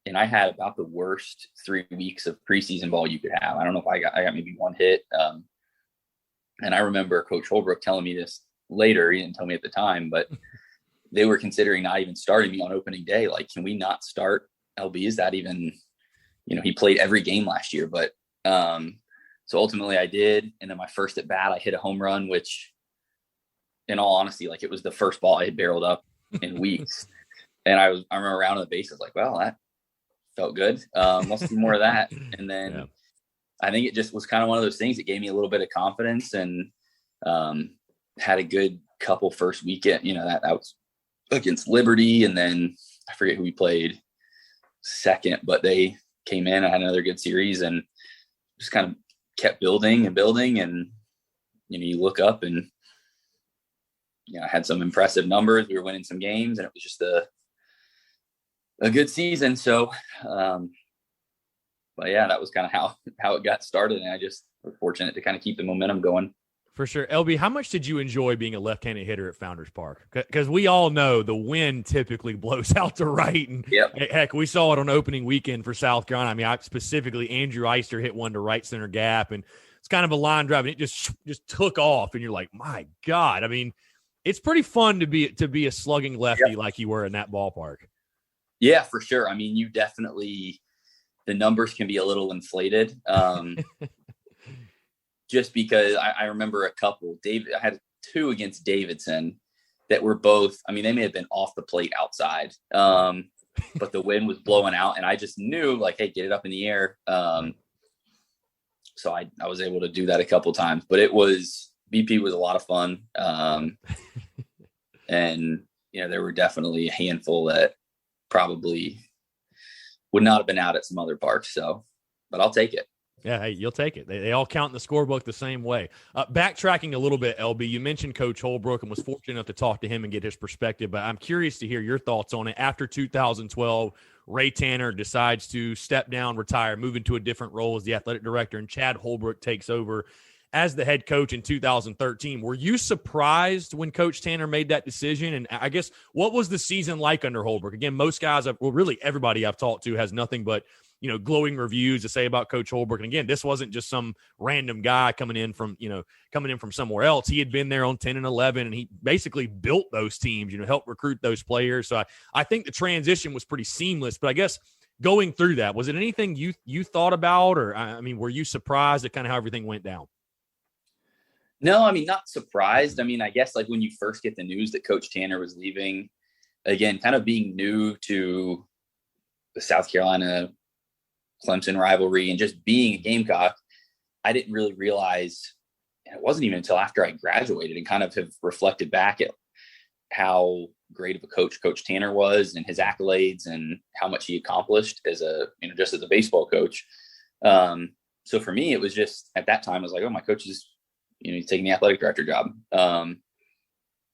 And I had about the worst 3 weeks of preseason ball you could have. I don't know if I got maybe one hit. And I remember Coach Holbrook telling me this later. He didn't tell me at the time, but they were considering not even starting me on opening day. Like, can we not start LB? Is that even, he played every game last year, but so ultimately I did. And then my first at bat, I hit a home run, which in all honesty, like, it was the first ball I had barreled up in weeks. And I remember around on the bases like, well, that felt good. Let's do more of that. And then I think it just was kind of one of those things that gave me a little bit of confidence, and had a good couple first weekend, that was against Liberty. And then I forget who we played second, but they came in, I had another good series, and just kind of kept building and building. And, you look up and, I had some impressive numbers. We were winning some games, and it was just a good season. So, but yeah, that was kind of how it got started. And I just was fortunate to kind of keep the momentum going. For sure. LB, how much did you enjoy being a left-handed hitter at Founders Park? Because we all know the wind typically blows out to right. And heck, we saw it on opening weekend for South Carolina. I mean, specifically Andrew Eister hit one to right center gap, and it's kind of a line drive, and it just took off. And you're like, my God. I mean, it's pretty fun to be a slugging lefty like you were in that ballpark. Yeah, for sure. I mean, the numbers can be a little inflated. Just because I remember a couple, I had two against Davidson that were both, I mean, they may have been off the plate outside, but the wind was blowing out, and I just knew, like, hey, get it up in the air. So I was able to do that a couple times, but BP was a lot of fun. And, there were definitely a handful that probably would not have been out at some other parks. So, but I'll take it. Yeah, hey, you'll take it. They all count in the scorebook the same way. Backtracking a little bit, LB, you mentioned Coach Holbrook and was fortunate enough to talk to him and get his perspective, but I'm curious to hear your thoughts on it. After 2012, Ray Tanner decides to step down, retire, move into a different role as the athletic director, and Chad Holbrook takes over as the head coach in 2013. Were you surprised when Coach Tanner made that decision? And I guess, what was the season like under Holbrook? Again, most guys, really everybody I've talked to has nothing but, glowing reviews to say about Coach Holbrook. And again, this wasn't just some random guy coming in from somewhere else. He had been there on 10 and 11, and he basically built those teams, helped recruit those players. So I think the transition was pretty seamless. But I guess going through that, was it anything you thought about, or I mean, were you surprised at kind of how everything went down? No, I mean, not surprised. I mean, I guess like when you first get the news that Coach Tanner was leaving, again, kind of being new to the South Carolina Clemson rivalry and just being a Gamecock, I didn't really realize, and it wasn't even until after I graduated and kind of have reflected back at how great of a Coach Tanner was and his accolades and how much he accomplished as just as a baseball coach. So for me, it was just at that time, I was like, oh, my coach is, he's taking the athletic director job.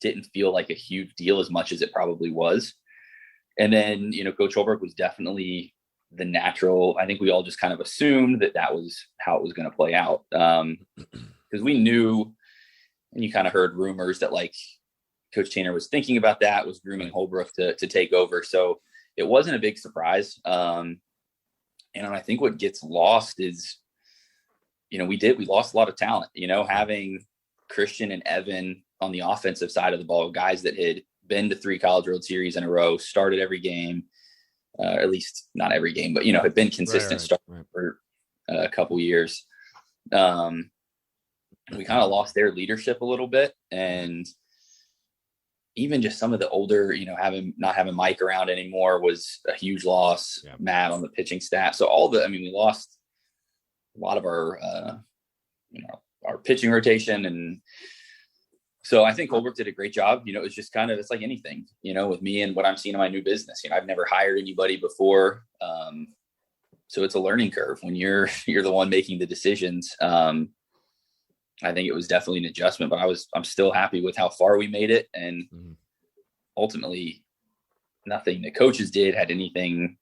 Didn't feel like a huge deal as much as it probably was. And then, Coach Holbrook was definitely the natural. I think we all just kind of assumed that was how it was going to play out. Because we knew, and you kind of heard rumors that like Coach Tanner was thinking about that, was grooming Holbrook to take over. So it wasn't a big surprise. And I think what gets lost is, we lost a lot of talent, having Christian and Evan on the offensive side of the ball, guys that had been to 3 College World Series in a row, started every game, at least not every game, but, had been consistent starters for a couple years. We kind of lost their leadership a little bit. And even just some of the older, not having Mike around anymore was a huge loss. Yeah. Matt on the pitching staff. So we lost a lot of our, our pitching rotation. And so I think Holbrook did a great job. It's just it's like anything, with me and what I'm seeing in my new business. I've never hired anybody before. So it's a learning curve when you're the one making the decisions. I think it was definitely an adjustment, but I'm still happy with how far we made it. And ultimately nothing the coaches did had anything,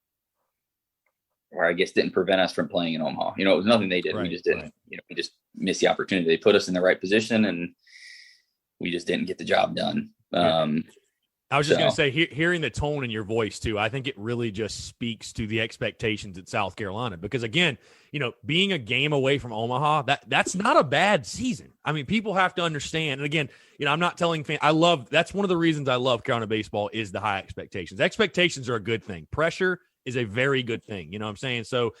or I guess didn't prevent us from playing in Omaha. It was nothing they did. We just didn't, we just missed the opportunity. They put us in the right position and we just didn't get the job done. I was just going to say, hearing the tone in your voice too, I think it really just speaks to the expectations at South Carolina, because again, being a game away from Omaha, that's not a bad season. I mean, people have to understand. And again, I'm not telling fans, that's one of the reasons I love Carolina baseball is the high expectations. Expectations are a good thing. Pressure is a very good thing. You know what I'm saying? So,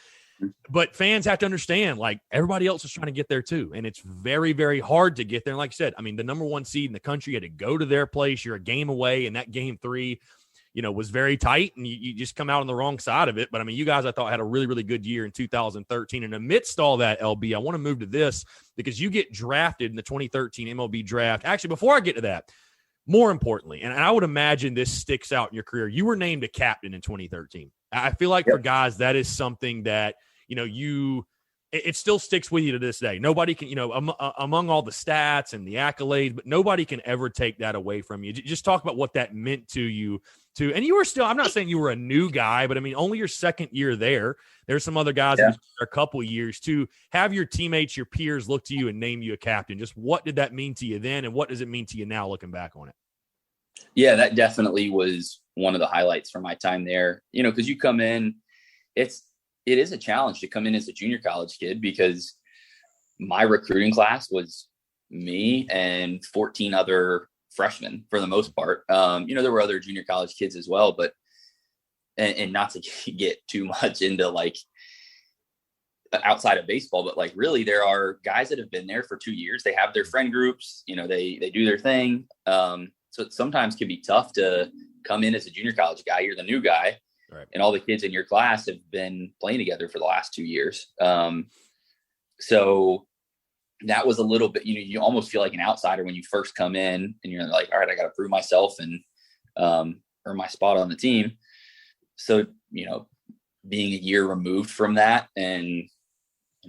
but fans have to understand, like, everybody else is trying to get there too. And it's very, very hard to get there. And like I said, I mean, the number 1 seed in the country had to go to their place. You're a game away. And that game 3, was very tight, and you just come out on the wrong side of it. But I mean, you guys, I thought, had a really, really good year in 2013. And amidst all that, LB, I want to move to this because you get drafted in the 2013 MLB draft. Actually, before I get to that, more importantly, and I would imagine this sticks out in your career, you were named a captain in 2013. I feel like for guys, that is something that, it still sticks with you to this day. Nobody can, among all the stats and the accolades, but nobody can ever take that away from you. Just talk about what that meant to you too. And you were still, I'm not saying you were a new guy, but I mean, only your second year there. There's some other guys that are a couple of years to have your teammates, your peers look to you and name you a captain. Just what did that mean to you then? And what does it mean to you now looking back on it? Yeah, that definitely was one of the highlights from my time there, because you come in, it is a challenge to come in as a junior college kid, because my recruiting class was me and 14 other freshmen for the most part. There were other junior college kids as well, but, and not to get too much into like outside of baseball, but like really there are guys that have been there for 2 years. They have their friend groups, they do their thing. So it sometimes can be tough to come in as a junior college guy. You're the new guy. Right. And all the kids in your class have been playing together for the last 2 years. So that was a little bit, you almost feel like an outsider when you first come in and you're like, all right, I got to prove myself and earn my spot on the team. So, being a year removed from that and,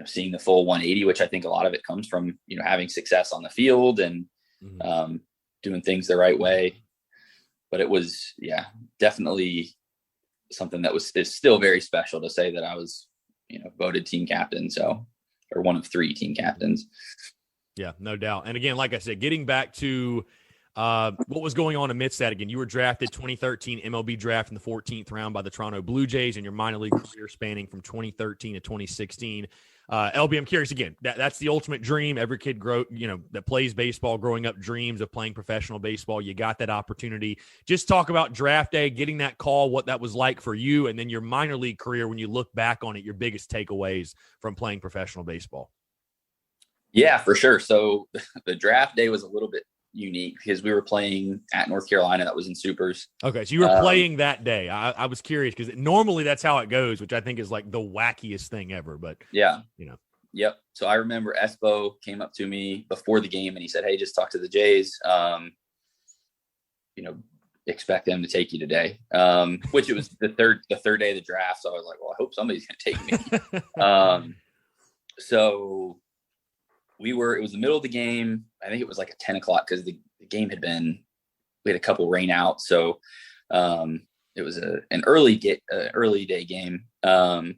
seeing the full 180, which I think a lot of it comes from, having success on the field and doing things the right way. But it was, definitely something that is still very special to say that I was, voted team captain. So, or one of 3 team captains. Yeah, no doubt. And again, like I said, getting back to What was going on amidst that? Again, you were drafted 2013 MLB draft in the 14th round by the Toronto Blue Jays, and your minor league career spanning from 2013 to 2016. LB, I'm curious again. That's the ultimate dream. Every kid that plays baseball growing up dreams of playing professional baseball. You got that opportunity. Just talk about draft day, getting that call, what that was like for you, and then your minor league career when you look back on it, your biggest takeaways from playing professional baseball. Yeah, for sure. So the draft day was a little bit unique because we were playing at North Carolina. That was in Supers. Okay, so you were playing that day. I was curious because normally that's how it goes, which I think is like the wackiest thing ever. But yeah, Yep. So I remember Espo came up to me before the game and he said, "Hey, just talk to the Jays. Expect them to take you today." Which it was the third day of the draft. So I was like, well, I hope somebody's going to take me. So it was the middle of the game. I think it was like a 10 o'clock because the game we had a couple rain out. So it was an early day game. And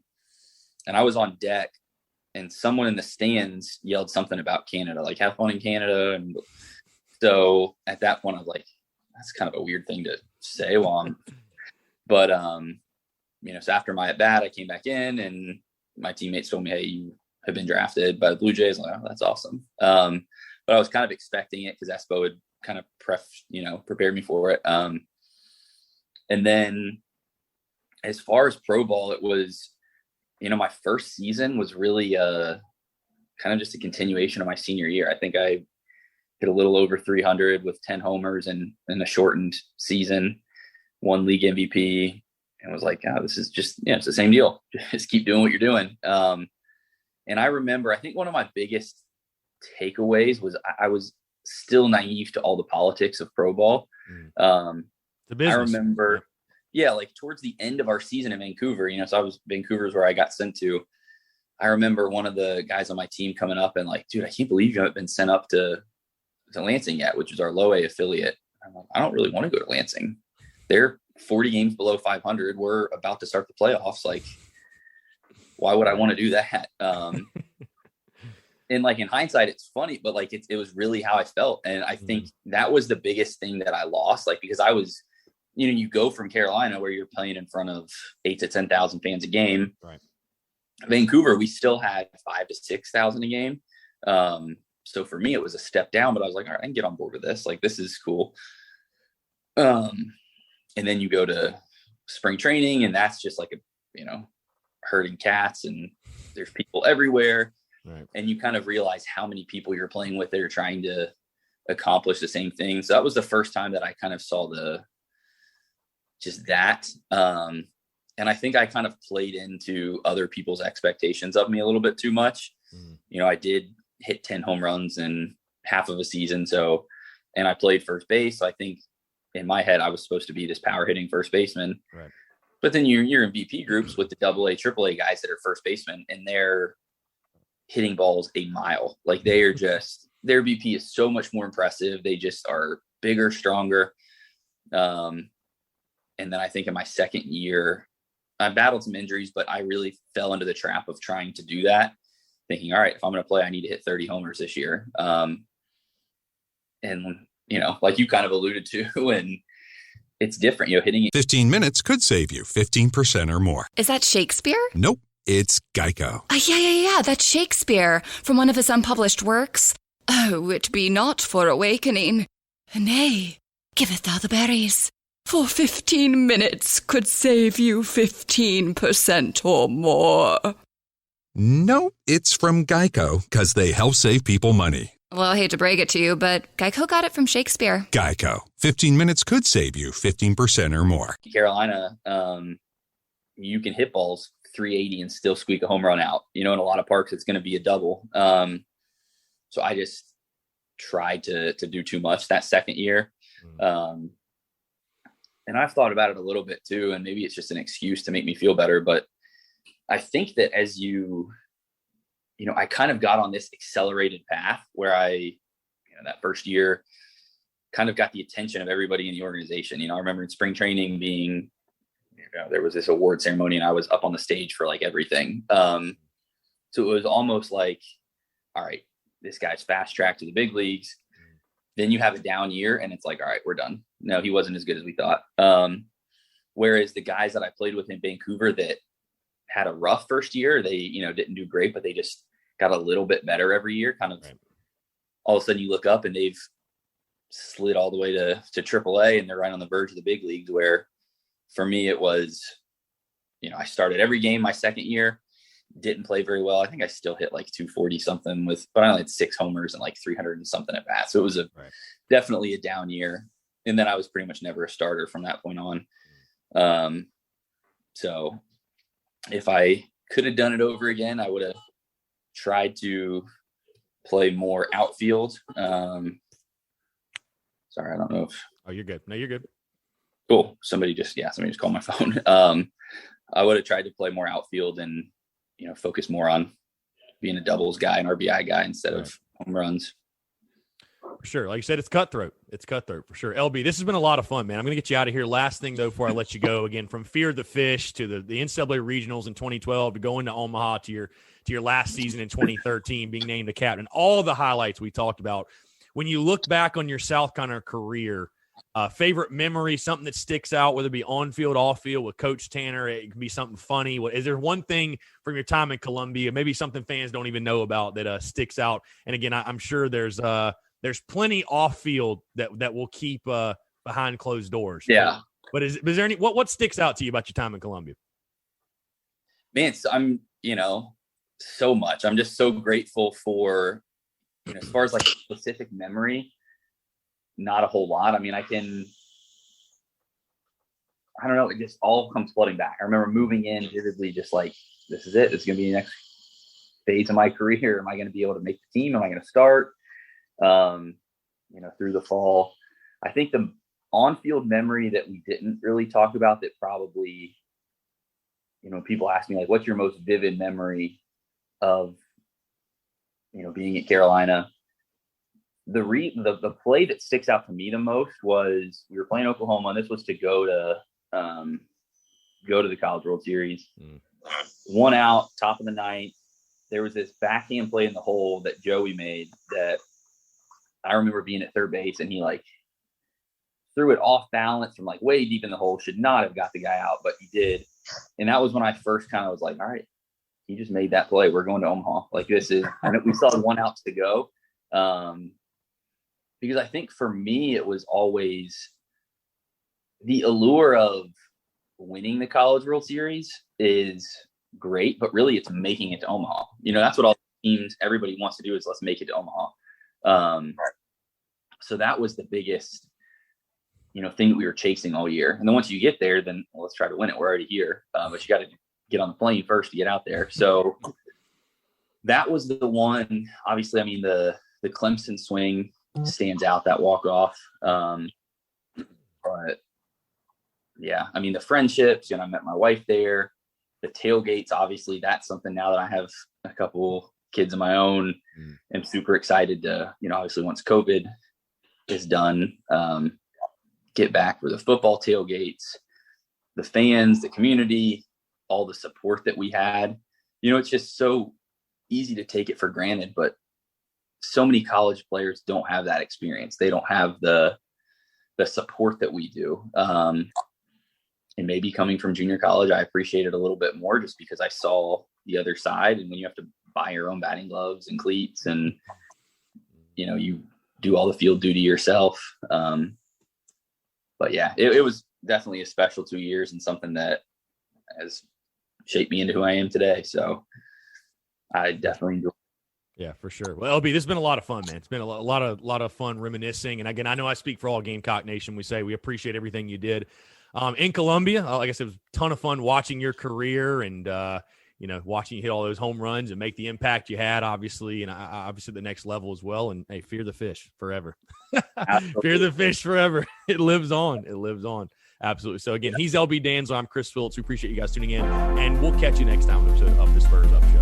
I was on deck and someone in the stands yelled something about Canada, like have fun in Canada. And so at that point I was like, that's kind of a weird thing to say. So after my at bat, I came back in and my teammates told me, "Hey, you have been drafted by the Blue Jays." I'm like, "Oh, that's awesome." But I was kind of expecting it because Espo had kind of prepared me for it. And then as far as pro ball, it was, my first season was really kind of just a continuation of my senior year. I think I hit a little over 300 with 10 homers in a shortened season, won league MVP, and was like, "Oh, this is just, it's the same deal. Just keep doing what you're doing." And I remember, I think one of my biggest takeaways was I was still naive to all the politics of pro ball. The business. I remember, like towards the end of our season in Vancouver, so Vancouver's where I got sent to. I remember one of the guys on my team coming up and like, "Dude, I can't believe you haven't been sent up to Lansing yet," which is our low A affiliate. I'm like, "I don't really want to go to Lansing. They're 40 games below 500. We're about to start the playoffs. Like, why would I want to do that?" And like in hindsight, it's funny, but like it was really how I felt. And I think that was the biggest thing that I lost. Like, because I was, you go from Carolina where you're playing in front of 8,000 to 10,000 fans a game. Right. Vancouver, we still had 5,000 to 6,000 a game. So for me, it was a step down, but I was like, all right, I can get on board with this. Like, this is cool. And then you go to spring training and that's just like herding cats and there's people everywhere. Right. And you kind of realize how many people you're playing with that are trying to accomplish the same thing. So that was the first time that I kind of saw that. And I think I kind of played into other people's expectations of me a little bit too much. I did hit 10 home runs in half of a season. And I played first base. So I think in my head, I was supposed to be this power hitting first baseman. Right. But then you're in BP groups with the AA, AAA guys that are first basemen, and they're hitting balls a mile. Like their BP is so much more impressive. They just are bigger, stronger. And then I think in my second year, I battled some injuries, but I really fell into the trap of trying to do that, thinking, all right, if I'm going to play, I need to hit 30 homers this year. And, like you kind of alluded to, and it's different, hitting 15 minutes could save you 15% or more. Is that Shakespeare? Nope, it's Geico. Yeah, that's Shakespeare from one of his unpublished works. Oh, it be not for awakening. Nay, giveth thou the berries. For 15 minutes could save you 15% or more. No, it's from Geico, because they help save people money. Well, I hate to break it to you, but Geico got it from Shakespeare. Geico. 15 minutes could save you 15% or more. Carolina, you can hit balls 380 and still squeak a home run out. In a lot of parks, it's going to be a double. So I just tried to do too much that second year. And I've thought about it a little bit too, and maybe it's just an excuse to make me feel better. But I think that as I kind of got on this accelerated path where that first year kind of got the attention of everybody in the organization. I remember in spring training being, there was this award ceremony and I was up on the stage for like everything. So it was almost like, all right, this guy's fast tracked to the big leagues. then you have a down year and it's like, all right, we're done. No, he wasn't as good as we thought. Whereas the guys that I played with in Vancouver that had a rough first year, they, you know, didn't do great, but they just got a little bit better every year. Kind of all of a sudden you look up and they've slid all the way to AAA and they're right on the verge of the big leagues, where for me it was, you know, I started every game my second year, didn't play very well. I think I still hit like 240 something but I only had 6 homers and like 300 and something at bats. So it was definitely a down year. And then I was pretty much never a starter from that point on. So if I could have done it over again, I would have tried to play more outfield. Sorry, I don't know if. Oh, you're good. No, you're good. Cool. Somebody just called my phone. I would have tried to play more outfield and, you know, focus more on being a doubles guy and RBI guy instead of home runs. For sure. Like you said, it's cutthroat. It's cutthroat for sure. LB, this has been a lot of fun, man. I'm going to get you out of here. Last thing, though, before I let you go, again, from Fear the Fish to the NCAA regionals in 2012 to going to Omaha to your last season in 2013, being named the captain, all the highlights we talked about. When you look back on your South Carolina career, favorite memory, something that sticks out, whether it be on field, off field with Coach Tanner, it can be something funny. Is there one thing from your time in Columbia, maybe something fans don't even know about that sticks out? And again, I'm sure there's plenty off field that will keep behind closed doors. Yeah. But is there any what sticks out to you about your time in Columbia? Man, I'm, you know, so much. I'm just so grateful for, you know, as far as like a specific memory, not a whole lot. I mean, I don't know. It just all comes flooding back. I remember moving in vividly, just like, this is it. This is going to be the next phase of my career. Am I going to be able to make the team? Am I going to start? You know, through the fall. I think the on-field memory that we didn't really talk about that probably, you know, people ask me like, what's your most vivid memory of, you know, being at Carolina? The play that sticks out to me the most was we were playing Oklahoma, and this was to go to the College World Series. 1 out, top of the ninth. There was this backhand play in the hole that Joey made that I remember being at third base, and he like threw it off balance from like way deep in the hole. Should not have got the guy out, but he did. And that was when I first kind of was like, all right, he just made that play. We're going to Omaha. Like this is, and we still had 1 out to go. Because I think for me, it was always the allure of winning the College World Series is great, but really it's making it to Omaha. You know, that's what all teams, everybody wants to do is let's make it to Omaha. So that was the biggest, you know, thing that we were chasing all year. And then once you get there, then let's try to win it. We're already here. But you got to get on the plane first to get out there. So that was the one. Obviously, I mean, the Clemson swing stands out, that walk-off. But yeah, I mean, the friendships, you know, I met my wife there. The tailgates, obviously, that's something now that I have a couple kids of my own. I'm super excited to, you know, obviously once COVID is done, get back for the football tailgates, the fans, the community, all the support that we had. You know, it's just so easy to take it for granted, but so many college players don't have that experience. They don't have the support that we do. And maybe coming from junior college, I appreciate it a little bit more just because I saw the other side. And when you have to buy your own batting gloves and cleats and, you know, you do all the field duty yourself. But yeah, it was definitely a special 2 years and something that has shaped me into who I am today. So I definitely enjoy it. Yeah, for sure. Well, LB, this has been a lot of fun, man. It's been a lot of fun reminiscing. And again, I know I speak for all Gamecock Nation. We say we appreciate everything you did in Columbia. Like I said, it was a ton of fun watching your career and, you know, watching you hit all those home runs and make the impact you had, obviously, and obviously the next level as well. And hey, fear the fish forever. Fear the fish forever. It lives on. It lives on. Absolutely. So again, he's LB Dantzler. I'm Chris Phillips. We appreciate you guys tuning in, and we'll catch you next time on an episode of the Spurs Up Show.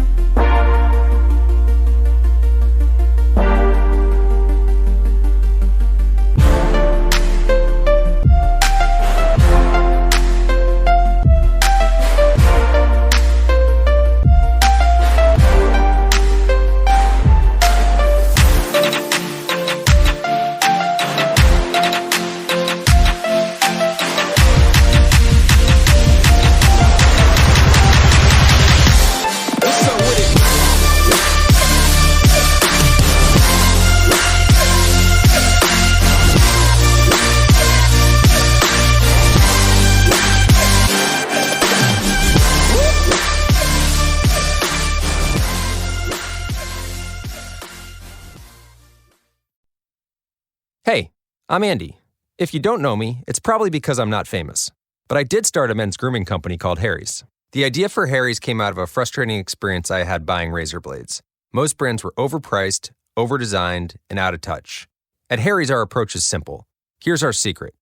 I'm Andy. If you don't know me, it's probably because I'm not famous. But I did start a men's grooming company called Harry's. The idea for Harry's came out of a frustrating experience I had buying razor blades. Most brands were overpriced, overdesigned, and out of touch. At Harry's, our approach is simple. Here's our secret.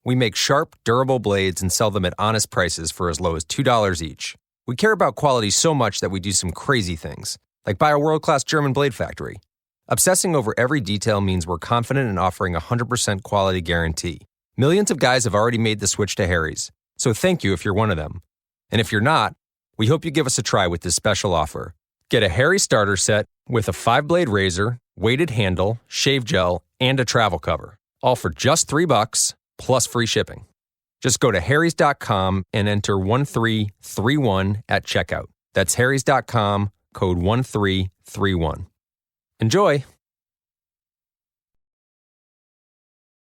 We make sharp, durable blades and sell them at honest prices for as low as $2 each. We care about quality so much that we do some crazy things, like buy a world-class German blade factory. Obsessing over every detail means we're confident in offering a 100% quality guarantee. Millions of guys have already made the switch to Harry's, so thank you if you're one of them. And if you're not, we hope you give us a try with this special offer. Get a Harry starter set with a 5-blade razor, weighted handle, shave gel, and a travel cover, all for just $3 plus free shipping. Just go to harrys.com and enter 1331 at checkout. That's harrys.com, code 1331. Enjoy!